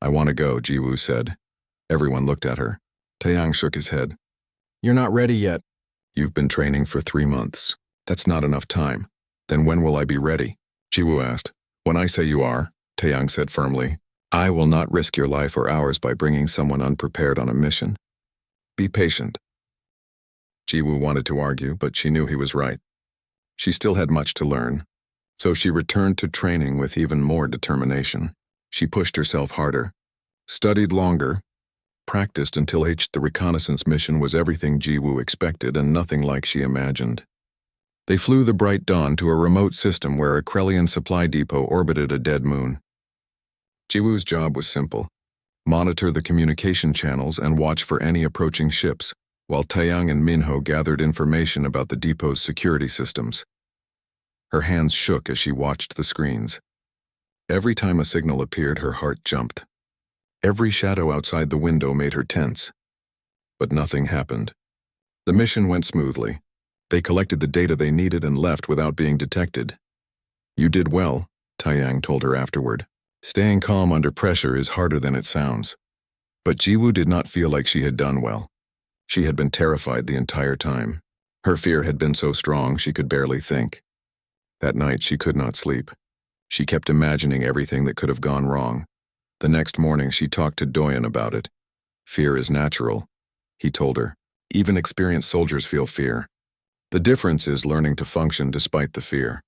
I want to go, Jiwoo said. Everyone looked at her. Taeyang shook his head. You're not ready yet. You've been training for 3 months. That's not enough time. Then when will I be ready? Jiwoo asked. When I say you are, Taeyang said firmly. I will not risk your life or ours by bringing someone unprepared on a mission. Be patient. Jiwoo wanted to argue, but she knew he was right. She still had much to learn, so she returned to training with even more determination. She pushed herself harder, studied longer, practiced until the reconnaissance mission was everything Jiwoo expected and nothing like she imagined. They flew the bright dawn to a remote system where a Krellian supply depot orbited a dead moon. Jiwoo's job was simple. Monitor the communication channels and watch for any approaching ships, while Taeyang and Minho gathered information about the depot's security systems. Her hands shook as she watched the screens. Every time a signal appeared, her heart jumped. Every shadow outside the window made her tense. But nothing happened. The mission went smoothly. They collected the data they needed and left without being detected. You did well, Taeyang told her afterward. Staying calm under pressure is harder than it sounds. But Jiwoo did not feel like she had done well. She had been terrified the entire time. Her fear had been so strong she could barely think. That night she could not sleep. She kept imagining everything that could have gone wrong. The next morning she talked to Doyen about it. Fear is natural, he told her. Even experienced soldiers feel fear. The difference is learning to function despite the fear.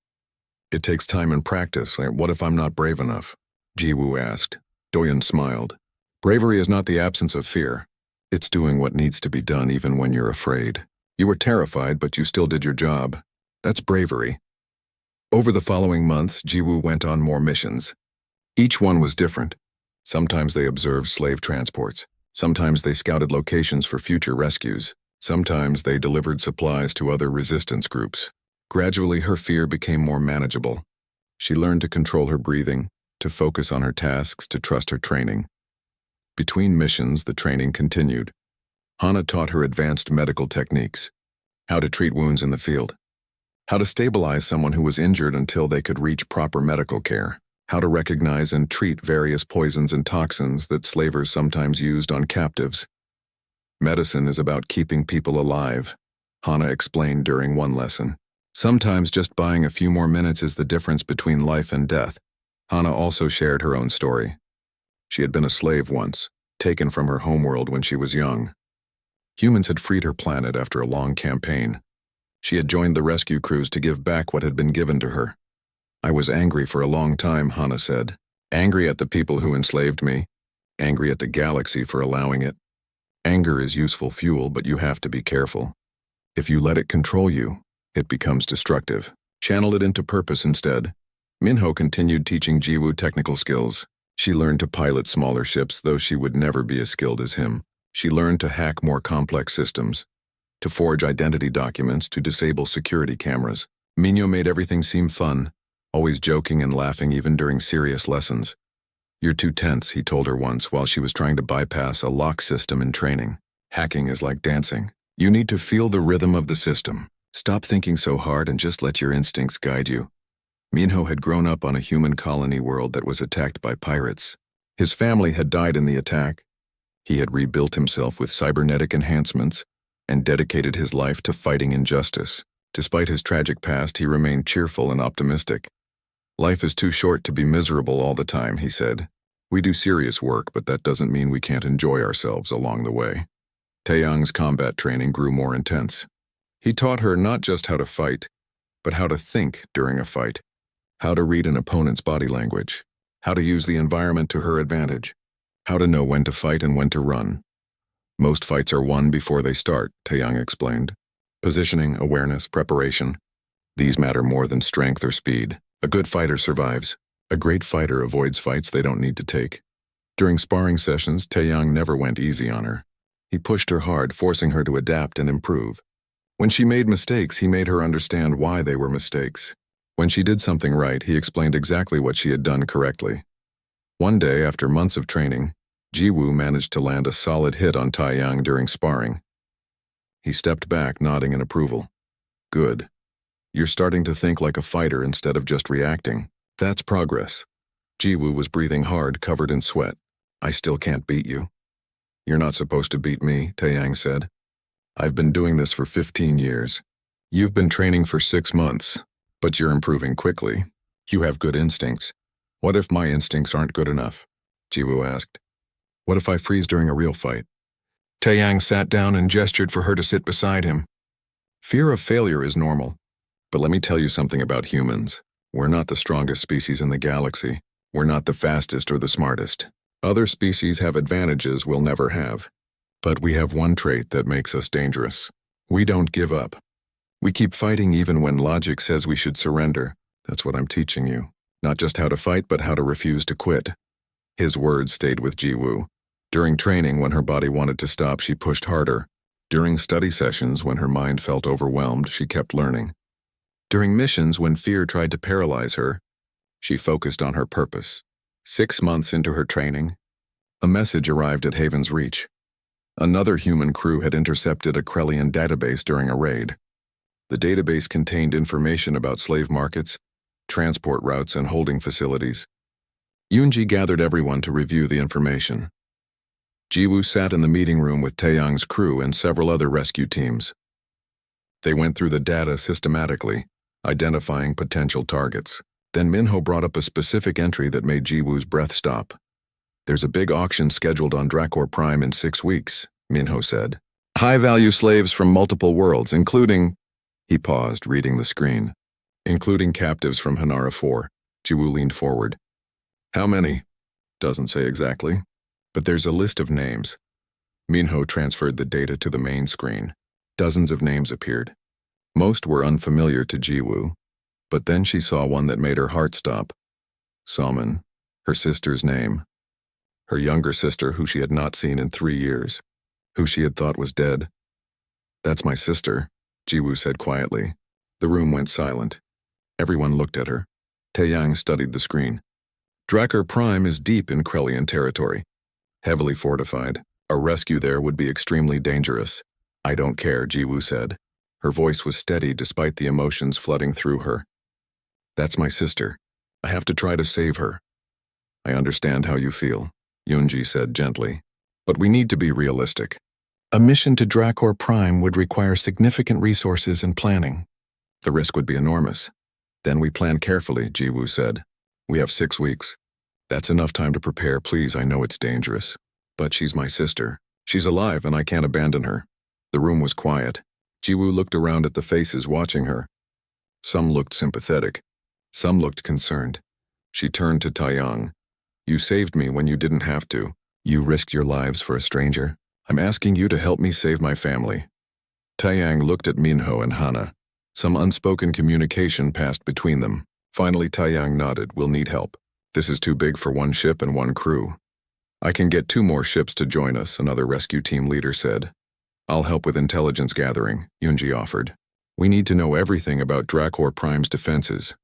It takes time and practice. What if I'm not brave enough? Jiwoo asked. Doyen smiled. Bravery is not the absence of fear. It's doing what needs to be done even when you're afraid. You were terrified, but you still did your job. That's bravery. Over the following months, Jiwoo went on more missions. Each one was different. Sometimes they observed slave transports. Sometimes they scouted locations for future rescues. Sometimes they delivered supplies to other resistance groups. Gradually, her fear became more manageable. She learned to control her breathing, to focus on her tasks, to trust her training. Between missions, the training continued. Hana taught her advanced medical techniques, how to treat wounds in the field, how to stabilize someone who was injured until they could reach proper medical care, how to recognize and treat various poisons and toxins that slavers sometimes used on captives. Medicine is about keeping people alive, Hana explained during one lesson. Sometimes just buying a few more minutes is the difference between life and death. Hana also shared her own story. She had been a slave once, taken from her homeworld when she was young. Humans had freed her planet after a long campaign. She had joined the rescue crews to give back what had been given to her. I was angry for a long time, Hana said. Angry at the people who enslaved me. angry at the galaxy for allowing it. Anger is useful fuel, but you have to be careful. If you let it control you, it becomes destructive. Channel it into purpose instead. Minho continued teaching Jiwoo technical skills. She learned to pilot smaller ships, though she would never be as skilled as him. She learned to hack more complex systems, to forge identity documents, to disable security cameras. Minho made everything seem fun, always joking and laughing even during serious lessons. "You're too tense," he told her once while she was trying to bypass a lock system in training. "Hacking is like dancing. You need to feel the rhythm of the system. Stop thinking so hard and just let your instincts guide you." Minho had grown up on a human colony world that was attacked by pirates. His family had died in the attack. He had rebuilt himself with cybernetic enhancements and dedicated his life to fighting injustice. Despite his tragic past, he remained cheerful and optimistic. "Life is too short to be miserable all the time," he said. "We do serious work, but that doesn't mean we can't enjoy ourselves along the way." Taeyang's combat training grew more intense. He taught her not just how to fight, but how to think during a fight, how to read an opponent's body language, how to use the environment to her advantage, how to know when to fight and when to run. "Most fights are won before they start," Taeyang explained. "Positioning, awareness, preparation. These matter more than strength or speed. A good fighter survives. A great fighter avoids fights they don't need to take." During sparring sessions, Taeyang never went easy on her. He pushed her hard, forcing her to adapt and improve. When she made mistakes, he made her understand why they were mistakes. When she did something right, he explained exactly what she had done correctly. One day, after months of training, Jiwoo managed to land a solid hit on Taeyang during sparring. He stepped back, nodding in approval. "Good. You're starting to think like a fighter instead of just reacting. That's progress." Jiwoo was breathing hard, covered in sweat. "I still can't beat you." "You're not supposed to beat me," Taeyang said. "I've been doing this for 15 years. You've been training for 6 months, but you're improving quickly. You have good instincts. What if my instincts aren't good enough?" Jiwoo asked. "What if I freeze during a real fight?" Taeyang sat down and gestured for her to sit beside him. "Fear of failure is normal. But let me tell you something about humans. We're not the strongest species in the galaxy. We're not the fastest or the smartest. Other species have advantages we'll never have. But we have one trait that makes us dangerous. We don't give up. We keep fighting even when logic says we should surrender. That's what I'm teaching you. Not just how to fight, but how to refuse to quit." His words stayed with Jiwoo. During training, when her body wanted to stop, she pushed harder. During study sessions, when her mind felt overwhelmed, she kept learning. During missions, when fear tried to paralyze her, she focused on her purpose. 6 months into her training, a message arrived at Haven's Reach. Another human crew had intercepted a Krellian database during a raid. The database contained information about slave markets, transport routes, and holding facilities. Yoonji gathered everyone to review the information. Jiwoo sat in the meeting room with Taeyang's crew and several other rescue teams. They went through the data systematically, identifying potential targets. Then Minho brought up a specific entry that made Jiwoo's breath stop. "There's a big auction scheduled on Dracor Prime in 6 weeks, Minho said. "High-value slaves from multiple worlds, including—" He paused, reading the screen. "Including captives from Hanara 4. Jiwoo leaned forward. "How many?" "Doesn't say exactly. But there's a list of names." Minho transferred the data to the main screen. Dozens of names appeared. Most were unfamiliar to Jiwoo, but then she saw one that made her heart stop. Salmon, her sister's name. Her younger sister, who she had not seen in 3 years, who she had thought was dead. "That's my sister," Jiwoo said quietly. The room went silent. Everyone looked at her. Taeyang studied the screen. Dracor Prime is deep in Krellian territory. Heavily fortified. A rescue there would be extremely dangerous. "I don't care," Jiwoo said. Her voice was steady despite the emotions flooding through her. "That's my sister. I have to try to save her." "I understand how you feel," Yoonji said gently. "But we need to be realistic. A mission to Dracor Prime would require significant resources and planning. The risk would be enormous." "Then we plan carefully," Jiwoo said. "We have 6 weeks. That's enough time to prepare. Please, I know it's dangerous. But she's my sister. She's alive and I can't abandon her." The room was quiet. Jiwoo looked around at the faces watching her. Some looked sympathetic. Some looked concerned. She turned to Taeyang. "You saved me when you didn't have to. You risked your lives for a stranger. I'm asking you to help me save my family. Taeyang looked at Minho and Hana. Some unspoken communication passed between them. Finally, Taeyang nodded. We'll need help. This is too big for one ship and one crew. I can get 2 more ships to join us, another rescue team leader said. I'll help with intelligence gathering, Yunji offered. We need to know everything about Dracor Prime's defenses.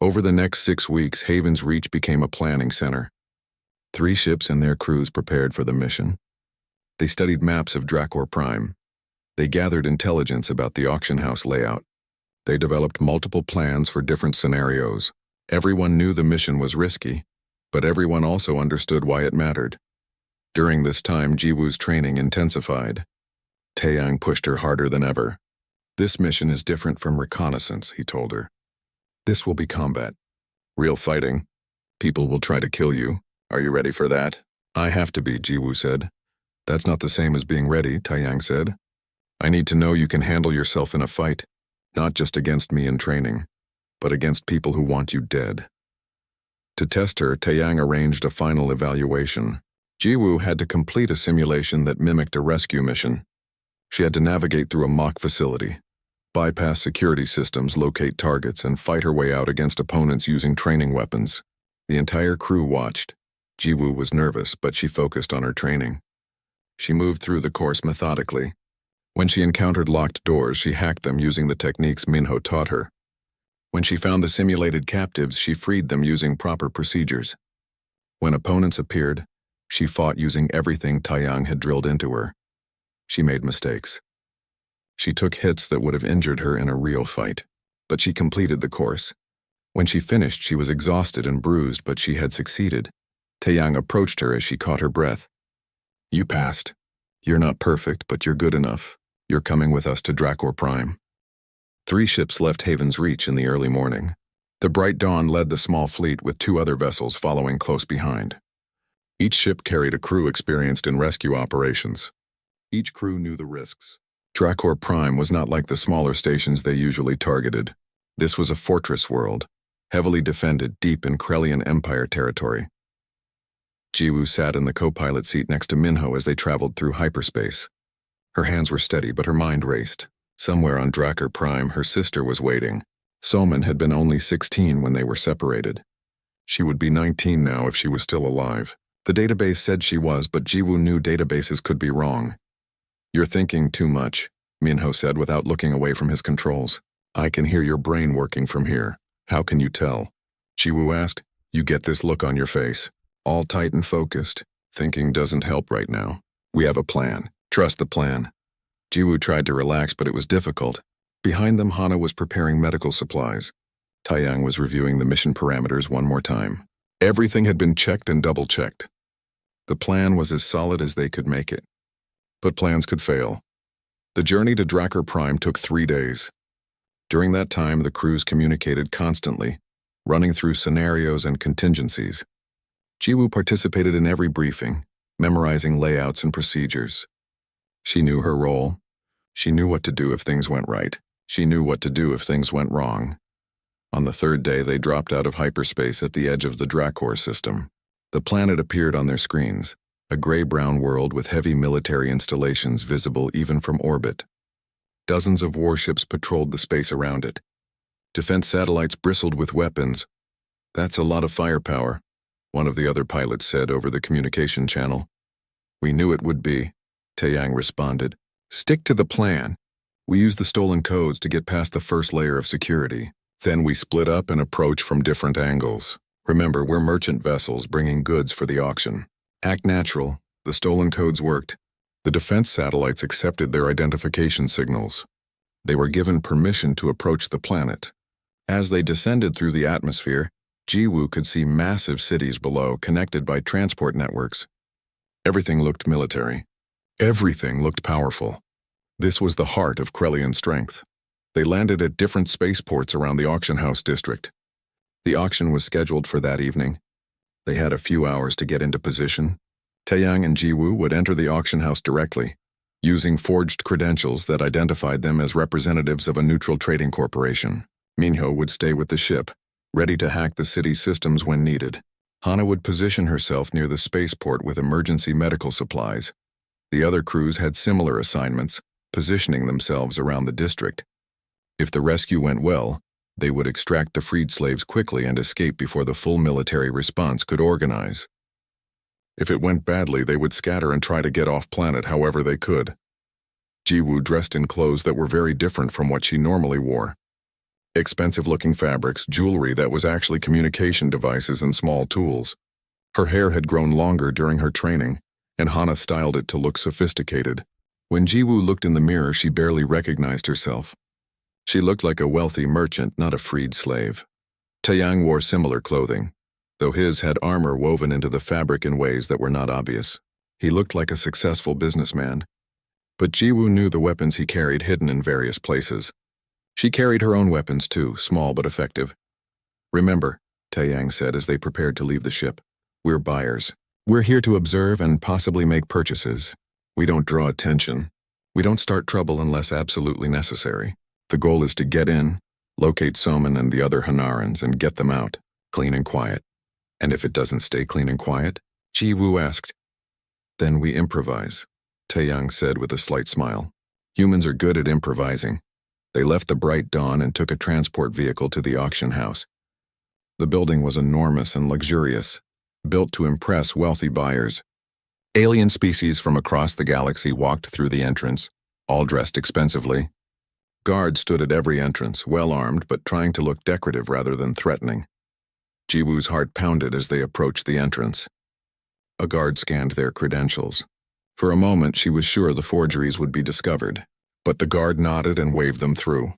Over the next 6 weeks, Haven's Reach became a planning center. 3 ships and their crews prepared for the mission. They studied maps of Dracor Prime. They gathered intelligence about the auction house layout. They developed multiple plans for different scenarios. Everyone knew the mission was risky, but everyone also understood why it mattered. During this time, Jiwoo's training intensified. Taeyang pushed her harder than ever. This mission is different from reconnaissance, he told her. This will be combat. Real fighting. People will try to kill you. Are you ready for that? I have to be, Jiwoo said. That's not the same as being ready, Taeyang said. I need to know you can handle yourself in a fight, not just against me in training, but against people who want you dead. To test her, Taeyang arranged a final evaluation. Jiwoo had to complete a simulation that mimicked a rescue mission. She had to navigate through a mock facility, bypass security systems, locate targets, and fight her way out against opponents using training weapons. The entire crew watched. Jiwoo was nervous, but she focused on her training. She moved through the course methodically. When she encountered locked doors, she hacked them using the techniques Minho taught her. When she found the simulated captives, she freed them using proper procedures. When opponents appeared, she fought using everything Taeyang had drilled into her. She made mistakes. She took hits that would have injured her in a real fight, but she completed the course. When she finished, she was exhausted and bruised, but she had succeeded. Taeyang approached her as she caught her breath. You passed. You're not perfect, but you're good enough. You're coming with us to Dracor Prime. 3 ships left Haven's Reach in the early morning. The bright dawn led the small fleet with 2 other vessels following close behind. Each ship carried a crew experienced in rescue operations. Each crew knew the risks. Dracor Prime was not like the smaller stations they usually targeted. This was a fortress world, heavily defended deep in Krellian Empire territory. Jiwoo sat in the co-pilot seat next to Minho as they traveled through hyperspace. Her hands were steady, but her mind raced. Somewhere on Dracor Prime, her sister was waiting. Soman had been only 16 when they were separated. She would be 19 now if she was still alive. The database said she was, but Jiwoo knew databases could be wrong. You're thinking too much, Minho said without looking away from his controls. I can hear your brain working from here. How can you tell? Jiwoo asked. You get this look on your face. All tight and focused. Thinking doesn't help right now. We have a plan. Trust the plan. Jiwoo tried to relax, but it was difficult. Behind them, Hana was preparing medical supplies. Taeyang was reviewing the mission parameters one more time. Everything had been checked and double-checked. The plan was as solid as they could make it. But plans could fail. The journey to Dracor Prime took 3 days. During that time, the crews communicated constantly, running through scenarios and contingencies. Jiwoo participated in every briefing, memorizing layouts and procedures. She knew her role. She knew what to do if things went right. She knew what to do if things went wrong. On the 3rd day, they dropped out of hyperspace at the edge of the Dracor system. The planet appeared on their screens, a gray-brown world with heavy military installations visible even from orbit. Dozens of warships patrolled the space around it. Defense satellites bristled with weapons. That's a lot of firepower, one of the other pilots said over the communication channel. We knew it would be, Taeyang responded. Stick to the plan. We used the stolen codes to get past the first layer of security. Then we split up and approach from different angles. Remember, we're merchant vessels bringing goods for the auction. Act natural. The stolen codes worked. The defense satellites accepted their identification signals. They were given permission to approach the planet. As they descended through the atmosphere, Jiwoo could see massive cities below connected by transport networks. Everything looked military. Everything looked powerful. This was the heart of Krellian strength. They landed at different spaceports around the auction house district. The auction was scheduled for that evening. They had a few hours to get into position. Taeyang and Jiwoo would enter the auction house directly, using forged credentials that identified them as representatives of a neutral trading corporation. Minho would stay with the ship, ready to hack the city's systems when needed. Hana would position herself near the spaceport with emergency medical supplies. The other crews had similar assignments, positioning themselves around the district. If the rescue went well, they would extract the freed slaves quickly and escape before the full military response could organize. If it went badly, they would scatter and try to get off planet however they could. Jiwoo dressed in clothes that were very different from what she normally wore. Expensive-looking fabrics, jewelry that was actually communication devices and small tools. Her hair had grown longer during her training, and Hana styled it to look sophisticated. When Jiwoo looked in the mirror, she barely recognized herself. She looked like a wealthy merchant, not a freed slave. Taeyang wore similar clothing, though his had armor woven into the fabric in ways that were not obvious. He looked like a successful businessman. But Jiwoo knew the weapons he carried hidden in various places. She carried her own weapons too, small but effective. "Remember," Taeyang said as they prepared to leave the ship, "we're buyers. We're here to observe and possibly make purchases. We don't draw attention. We don't start trouble unless absolutely necessary. The goal is to get in, locate Soman and the other Hanarans, and get them out, clean and quiet. And if it doesn't stay clean and quiet?" Jiwoo asked. "Then we improvise," Taeyang said with a slight smile. Humans are good at improvising. They left the bright dawn and took a transport vehicle to the auction house. The building was enormous and luxurious, built to impress wealthy buyers. Alien species from across the galaxy walked through the entrance, all dressed expensively. Guards stood at every entrance, well armed but trying to look decorative rather than threatening. Jiwoo's heart pounded as they approached the entrance. A guard scanned their credentials. For a moment, she was sure the forgeries would be discovered, but the guard nodded and waved them through.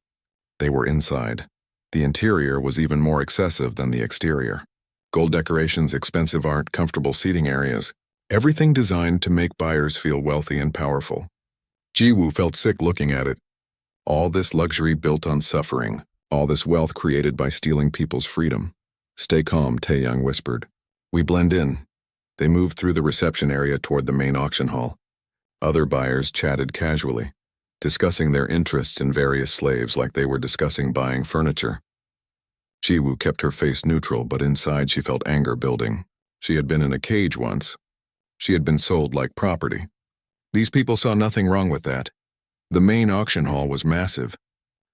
They were inside. The interior was even more excessive than the exterior. Gold decorations, expensive art, comfortable seating areas, everything designed to make buyers feel wealthy and powerful. Jiwoo felt sick looking at it. All this luxury built on suffering, all this wealth created by stealing people's freedom. "Stay calm," Taeyang whispered. "We blend in." They moved through the reception area toward the main auction hall. Other buyers chatted casually, discussing their interests in various slaves like they were discussing buying furniture. Jiwoo kept her face neutral, but inside she felt anger building. She had been in a cage once. She had been sold like property. These people saw nothing wrong with that. The main auction hall was massive.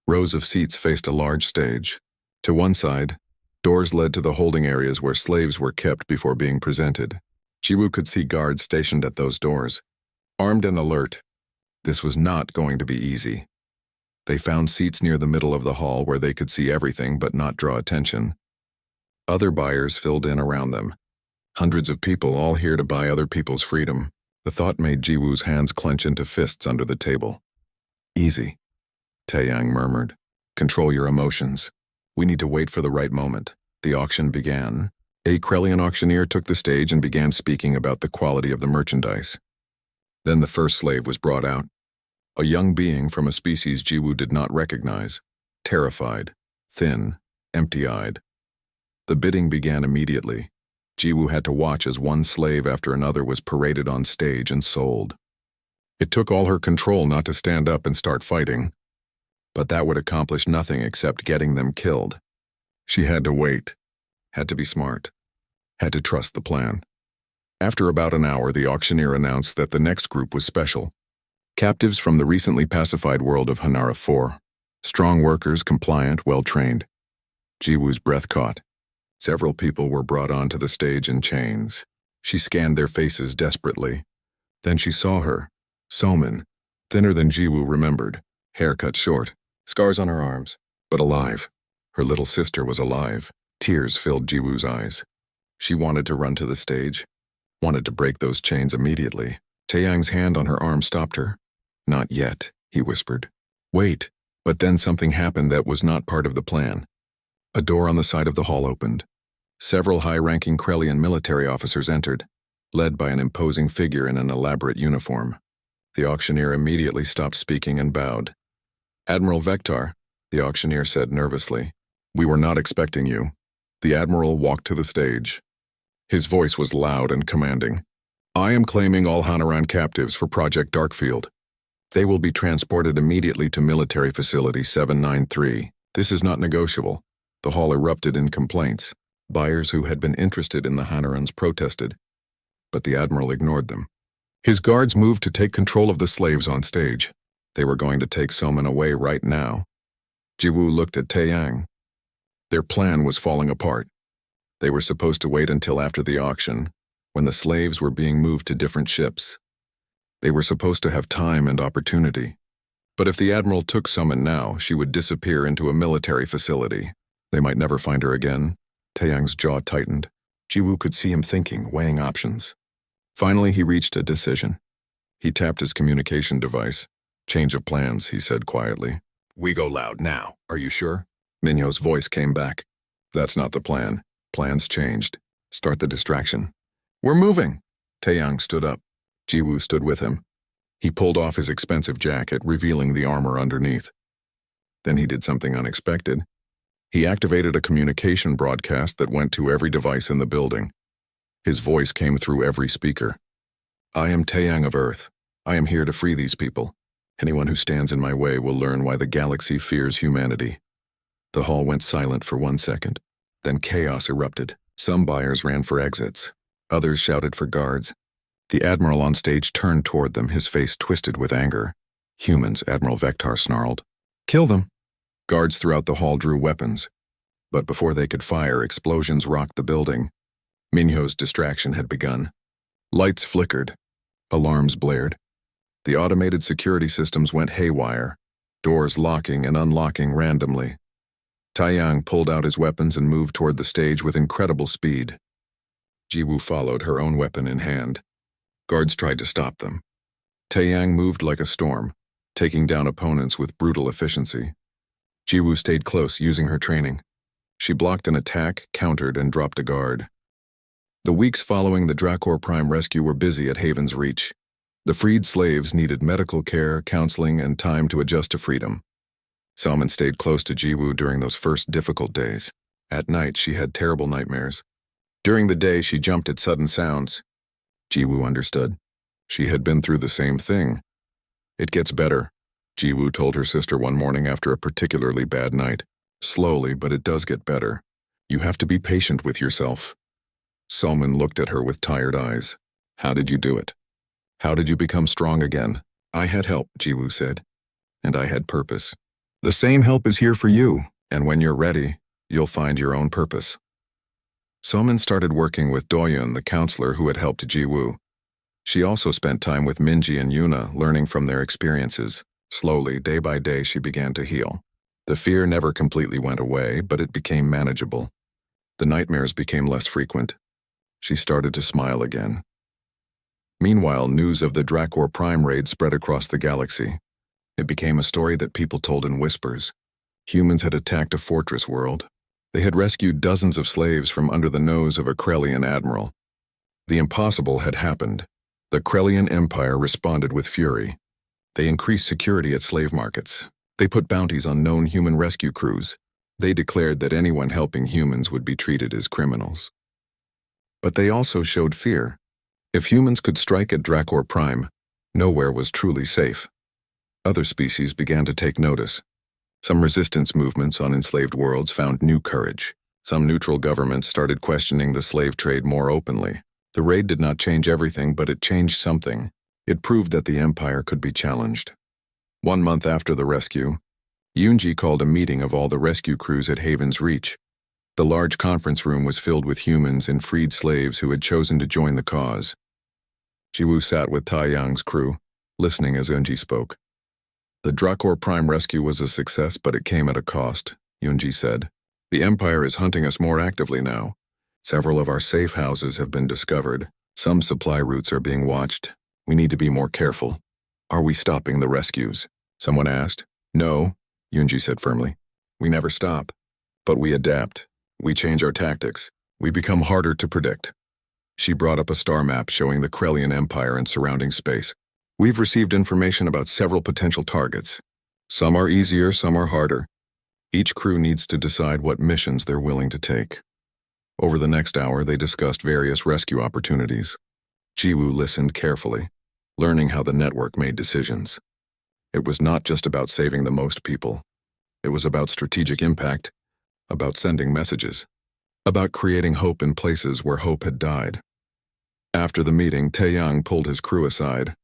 Rows of seats faced a large stage. To one side, doors led to the holding areas where slaves were kept before being presented. Jiwoo could see guards stationed at those doors, armed and alert. This was not going to be easy. They found seats near the middle of the hall where they could see everything but not draw attention. Other buyers filled in around them. Hundreds of people, all here to buy other people's freedom. The thought made Jiwoo's hands clench into fists under the table. "Easy," Taeyang murmured. "Control your emotions. We need to wait for the right moment." The auction began. A Krellian auctioneer took the stage and began speaking about the quality of the merchandise. Then the first slave was brought out. A young being from a species Jiwoo did not recognize. Terrified, thin, empty-eyed. The bidding began immediately. Jiwoo had to watch as one slave after another was paraded on stage and sold. It took all her control not to stand up and start fighting. But that would accomplish nothing except getting them killed. She had to wait, had to be smart, had to trust the plan. After about an hour, the auctioneer announced that the next group was special. Captives from the recently pacified world of Hanara 4. Strong workers, compliant, well-trained. Jiwoo's breath caught. Several people were brought onto the stage in chains. She scanned their faces desperately. Then she saw her, Soman, thinner than Jiwoo remembered, hair cut short, scars on her arms, but alive. Her little sister was alive. Tears filled Jiwoo's eyes. She wanted to run to the stage, wanted to break those chains immediately. Taeyang's hand on her arm stopped her. "Not yet," he whispered. "Wait." But then something happened that was not part of the plan. A door on the side of the hall opened. Several high-ranking Krellian military officers entered, led by an imposing figure in an elaborate uniform. The auctioneer immediately stopped speaking and bowed. "Admiral Vector," the auctioneer said nervously, "we were not expecting you." The admiral walked to the stage. His voice was loud and commanding. "I am claiming all Hanaran captives for Project Darkfield. They will be transported immediately to Military Facility 793. This is not negotiable." The hall erupted in complaints. Buyers who had been interested in the Hanarans protested, but the admiral ignored them. His guards moved to take control of the slaves on stage. They were going to take Soman away right now. Jiwoo looked at Taeyang. Their plan was falling apart. They were supposed to wait until after the auction, when the slaves were being moved to different ships. They were supposed to have time and opportunity. But if the admiral took Soman now, she would disappear into a military facility. They might never find her again. Taeyang's jaw tightened. Jiwoo could see him thinking, weighing options. Finally, he reached a decision. He tapped his communication device. "Change of plans," he said quietly. "We go loud now. Are you sure?" Minyo's voice came back. "That's not the plan. Plans changed. Start the distraction." "We're moving." Taeyang stood up. Jiwoo stood with him. He pulled off his expensive jacket, revealing the armor underneath. Then he did something unexpected. He activated a communication broadcast that went to every device in the building. His voice came through every speaker. "I am Taeyang of Earth. I am here to free these people. Anyone who stands in my way will learn why the galaxy fears humanity." The hall went silent for 1 second. Then chaos erupted. Some buyers ran for exits. Others shouted for guards. The admiral on stage turned toward them, his face twisted with anger. "Humans," Admiral Vectar snarled. "Kill them." Guards throughout the hall drew weapons. But before they could fire, explosions rocked the building. Minyo's distraction had begun. Lights flickered. Alarms blared. The automated security systems went haywire, doors locking and unlocking randomly. Taeyang pulled out his weapons and moved toward the stage with incredible speed. Jiwoo followed, her own weapon in hand. Guards tried to stop them. Taeyang moved like a storm, taking down opponents with brutal efficiency. Jiwoo stayed close, using her training. She blocked an attack, countered, and dropped a guard. The weeks following the Dracor Prime rescue were busy at Haven's Reach. The freed slaves needed medical care, counseling, and time to adjust to freedom. Salmon stayed close to Jiwoo during those first difficult days. At night, she had terrible nightmares. During the day, she jumped at sudden sounds. Jiwoo understood. She had been through the same thing. "It gets better," Jiwoo told her sister one morning after a particularly bad night. "Slowly, but it does get better. You have to be patient with yourself." Salman looked at her with tired eyes. "How did you do it? How did you become strong again?" "I had help," Jiwoo said. "And I had purpose. The same help is here for you, and when you're ready, you'll find your own purpose." Salman started working with Doyun, the counselor who had helped Jiwoo. She also spent time with Minji and Yuna, learning from their experiences. Slowly, day by day, she began to heal. The fear never completely went away, but it became manageable. The nightmares became less frequent. She started to smile again. Meanwhile, news of the Dracor Prime raid spread across the galaxy. It became a story that people told in whispers. Humans had attacked a fortress world. They had rescued dozens of slaves from under the nose of a Krellian admiral. The impossible had happened. The Krellian Empire responded with fury. They increased security at slave markets. They put bounties on known human rescue crews. They declared that anyone helping humans would be treated as criminals. But they also showed fear. If humans could strike at Dracor Prime, nowhere was truly safe. Other species began to take notice. Some resistance movements on enslaved worlds found new courage. Some neutral governments started questioning the slave trade more openly. The raid did not change everything, but it changed something. It proved that the empire could be challenged. 1 month after the rescue, Yoonji called a meeting of all the rescue crews at Haven's Reach. The large conference room was filled with humans and freed slaves who had chosen to join the cause. Jiwoo sat with Taeyang's crew, listening as Yoonji spoke. "The Dracor Prime rescue was a success, but it came at a cost," Yoonji said. "The Empire is hunting us more actively now. Several of our safe houses have been discovered. Some supply routes are being watched. We need to be more careful." "Are we stopping the rescues?" someone asked. "No," Yoonji said firmly. "We never stop. But we adapt. We change our tactics. We become harder to predict." She brought up a star map showing the Krellian Empire and surrounding space. "We've received information about several potential targets. Some are easier, some are harder. Each crew needs to decide what missions they're willing to take." Over the next hour, they discussed various rescue opportunities. Jiwoo listened carefully, learning how the network made decisions. It was not just about saving the most people. It was about strategic impact, about sending messages. about creating hope in places where hope had died. After the meeting, Taeyang pulled his crew aside.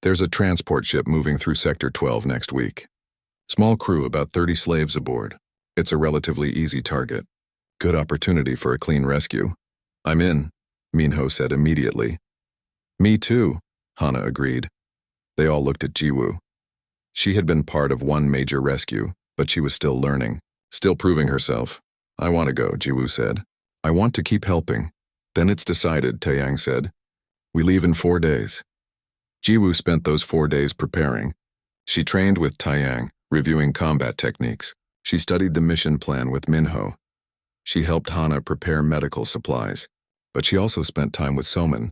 There's a transport ship moving through Sector 12 next week. Small crew, about 30 slaves aboard. It's a relatively easy target. Good opportunity for a clean rescue. I'm in, Minho said immediately. Me too, Hana agreed. They all looked at Jiwoo. She had been part of one major rescue, but she was still learning, still proving herself. I want to go, Jiwoo said. I want to keep helping. Then it's decided, Taeyang said. We leave in 4 days. Jiwoo spent those 4 days preparing. She trained with Taeyang, reviewing combat techniques. She studied the mission plan with Minho. She helped Hana prepare medical supplies. But she also spent time with Somin.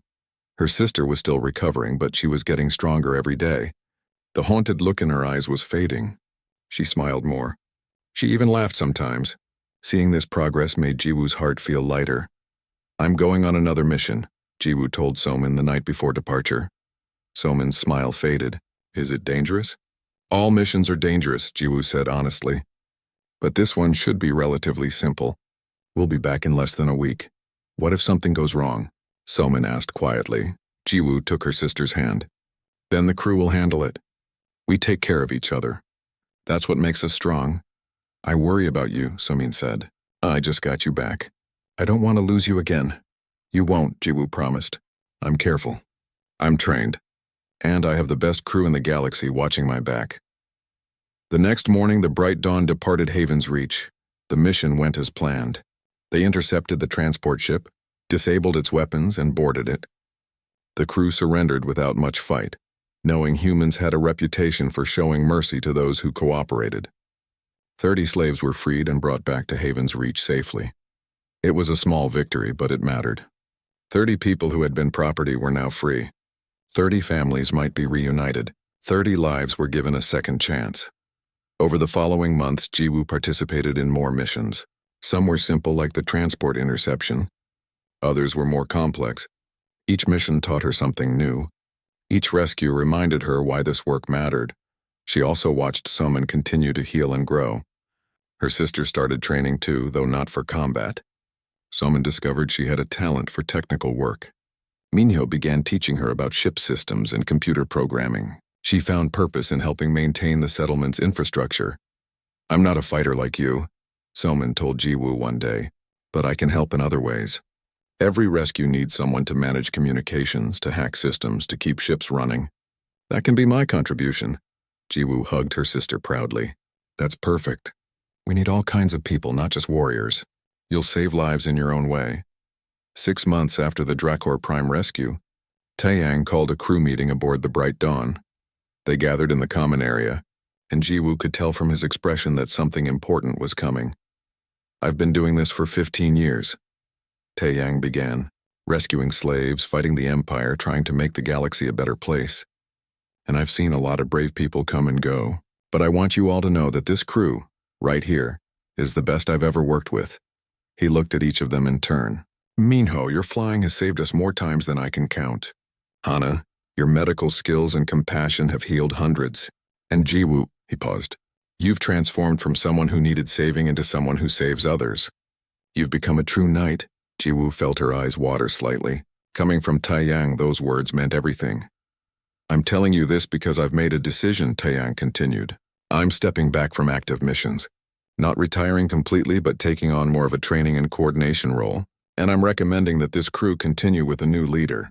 Her sister was still recovering, but she was getting stronger every day. The haunted look in her eyes was fading. She smiled more. She even laughed sometimes. Seeing this progress made Jiwoo's heart feel lighter. I'm going on another mission, Jiwoo told Somin the night before departure. Somin's smile faded. Is it dangerous? All missions are dangerous, Jiwoo said honestly. But this one should be relatively simple. We'll be back in less than a week. What if something goes wrong? Somin asked quietly. Jiwoo took her sister's hand. Then the crew will handle it. We take care of each other. That's what makes us strong. I worry about you, Somin said. I just got you back. I don't want to lose you again. You won't, Jiwoo promised. I'm careful. I'm trained. And I have the best crew in the galaxy watching my back. The next morning, the bright dawn departed Haven's Reach. The mission went as planned. They intercepted the transport ship, disabled its weapons, and boarded it. The crew surrendered without much fight, knowing humans had a reputation for showing mercy to those who cooperated. 30 slaves were freed and brought back to Haven's Reach safely. It was a small victory, but it mattered. 30 people who had been property were now free. 30 families might be reunited. 30 lives were given a second chance. Over the following months, Jiwoo participated in more missions. Some were simple, like the transport interception. Others were more complex. Each mission taught her something new. Each rescue reminded her why this work mattered. She also watched Somin continue to heal and grow. Her sister started training too, though not for combat. Somin discovered she had a talent for technical work. Minho began teaching her about ship systems and computer programming. She found purpose in helping maintain the settlement's infrastructure. I'm not a fighter like you, Somin told Jiwoo one day, but I can help in other ways. Every rescue needs someone to manage communications, to hack systems, to keep ships running. That can be my contribution. Jiwoo hugged her sister proudly. That's perfect. We need all kinds of people, not just warriors. You'll save lives in your own way. 6 months after the Drakor Prime rescue, Taeyang called a crew meeting aboard the Bright Dawn. They gathered in the common area, and Jiwoo could tell from his expression that something important was coming. I've been doing this for 15 years. Taeyang began, rescuing slaves, fighting the Empire, trying to make the galaxy a better place. And I've seen a lot of brave people come and go, but I want you all to know that this crew, right here, is the best I've ever worked with. He looked at each of them in turn. Minho, your flying has saved us more times than I can count. Hana, your medical skills and compassion have healed hundreds. And Jiwoo, he paused, you've transformed from someone who needed saving into someone who saves others. You've become a true knight. Jiwoo felt her eyes water slightly. Coming from Taeyang, those words meant everything. I'm telling you this because I've made a decision, Taeyang continued. I'm stepping back from active missions. Not retiring completely, but taking on more of a training and coordination role. And I'm recommending that this crew continue with a new leader.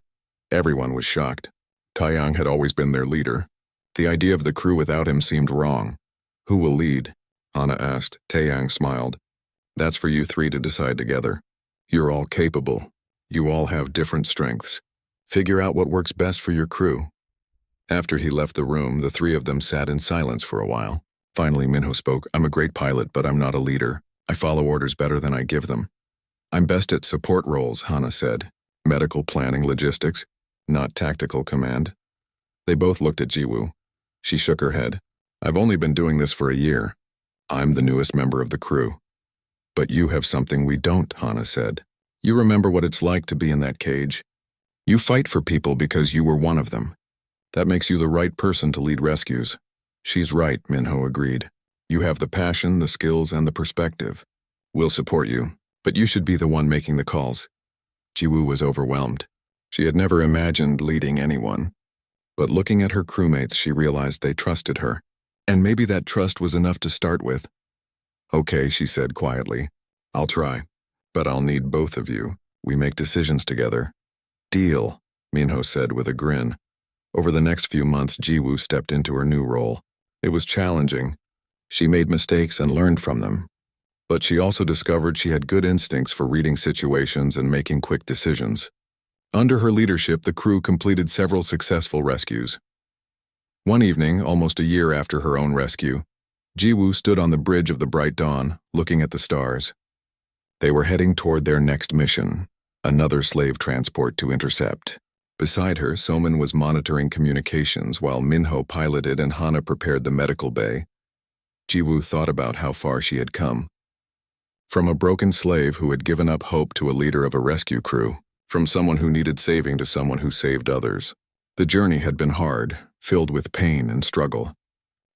Everyone was shocked. Taeyang had always been their leader. The idea of the crew without him seemed wrong. Who will lead? Hana asked. Taeyang smiled. That's for you three to decide together. You're all capable. You all have different strengths. Figure out what works best for your crew. After he left the room, the three of them sat in silence for a while. Finally, Minho spoke. I'm a great pilot, but I'm not a leader. I follow orders better than I give them. I'm best at support roles, Hana said. Medical planning, logistics, not tactical command. They both looked at Jiwoo. She shook her head. I've only been doing this for a year. I'm the newest member of the crew. But you have something we don't, Hana said. You remember what it's like to be in that cage. You fight for people because you were one of them. That makes you the right person to lead rescues. She's right, Minho agreed. You have the passion, the skills, and the perspective. We'll support you. But you should be the one making the calls. Jiwoo was overwhelmed. She had never imagined leading anyone. But looking at her crewmates, she realized they trusted her. And maybe that trust was enough to start with. Okay, she said quietly. I'll try. But I'll need both of you. We make decisions together. Deal, Minho said with a grin. Over the next few months, Jiwoo stepped into her new role. It was challenging. She made mistakes and learned from them. But she also discovered she had good instincts for reading situations and making quick decisions. Under her leadership, the crew completed several successful rescues. One evening, almost a year after her own rescue, Jiwoo stood on the bridge of the bright dawn, looking at the stars. They were heading toward their next mission, another slave transport to intercept. Beside her, Somin was monitoring communications while Minho piloted and Hana prepared the medical bay. Jiwoo thought about how far she had come. From a broken slave who had given up hope to a leader of a rescue crew, from someone who needed saving to someone who saved others. The journey had been hard, filled with pain and struggle.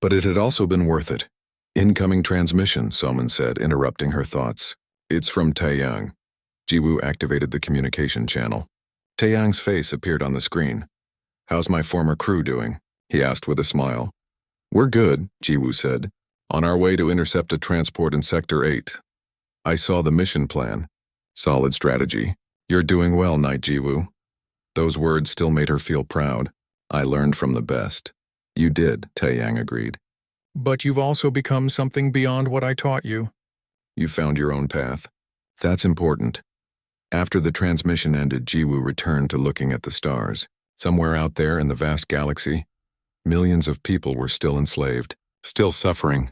But it had also been worth it. Incoming transmission, Somin said, interrupting her thoughts. It's from Taeyang. Jiwoo activated the communication channel. Taeyang's face appeared on the screen. How's my former crew doing? He asked with a smile. We're good, Jiwoo said. On our way to intercept a transport in Sector 8. I saw the mission plan. Solid strategy. You're doing well, Knight Jiwoo. Those words still made her feel proud. I learned from the best. You did, Taeyang agreed. But you've also become something beyond what I taught you. You found your own path. That's important. After the transmission ended, Jiwoo returned to looking at the stars. Somewhere out there in the vast galaxy, millions of people were still enslaved, still suffering,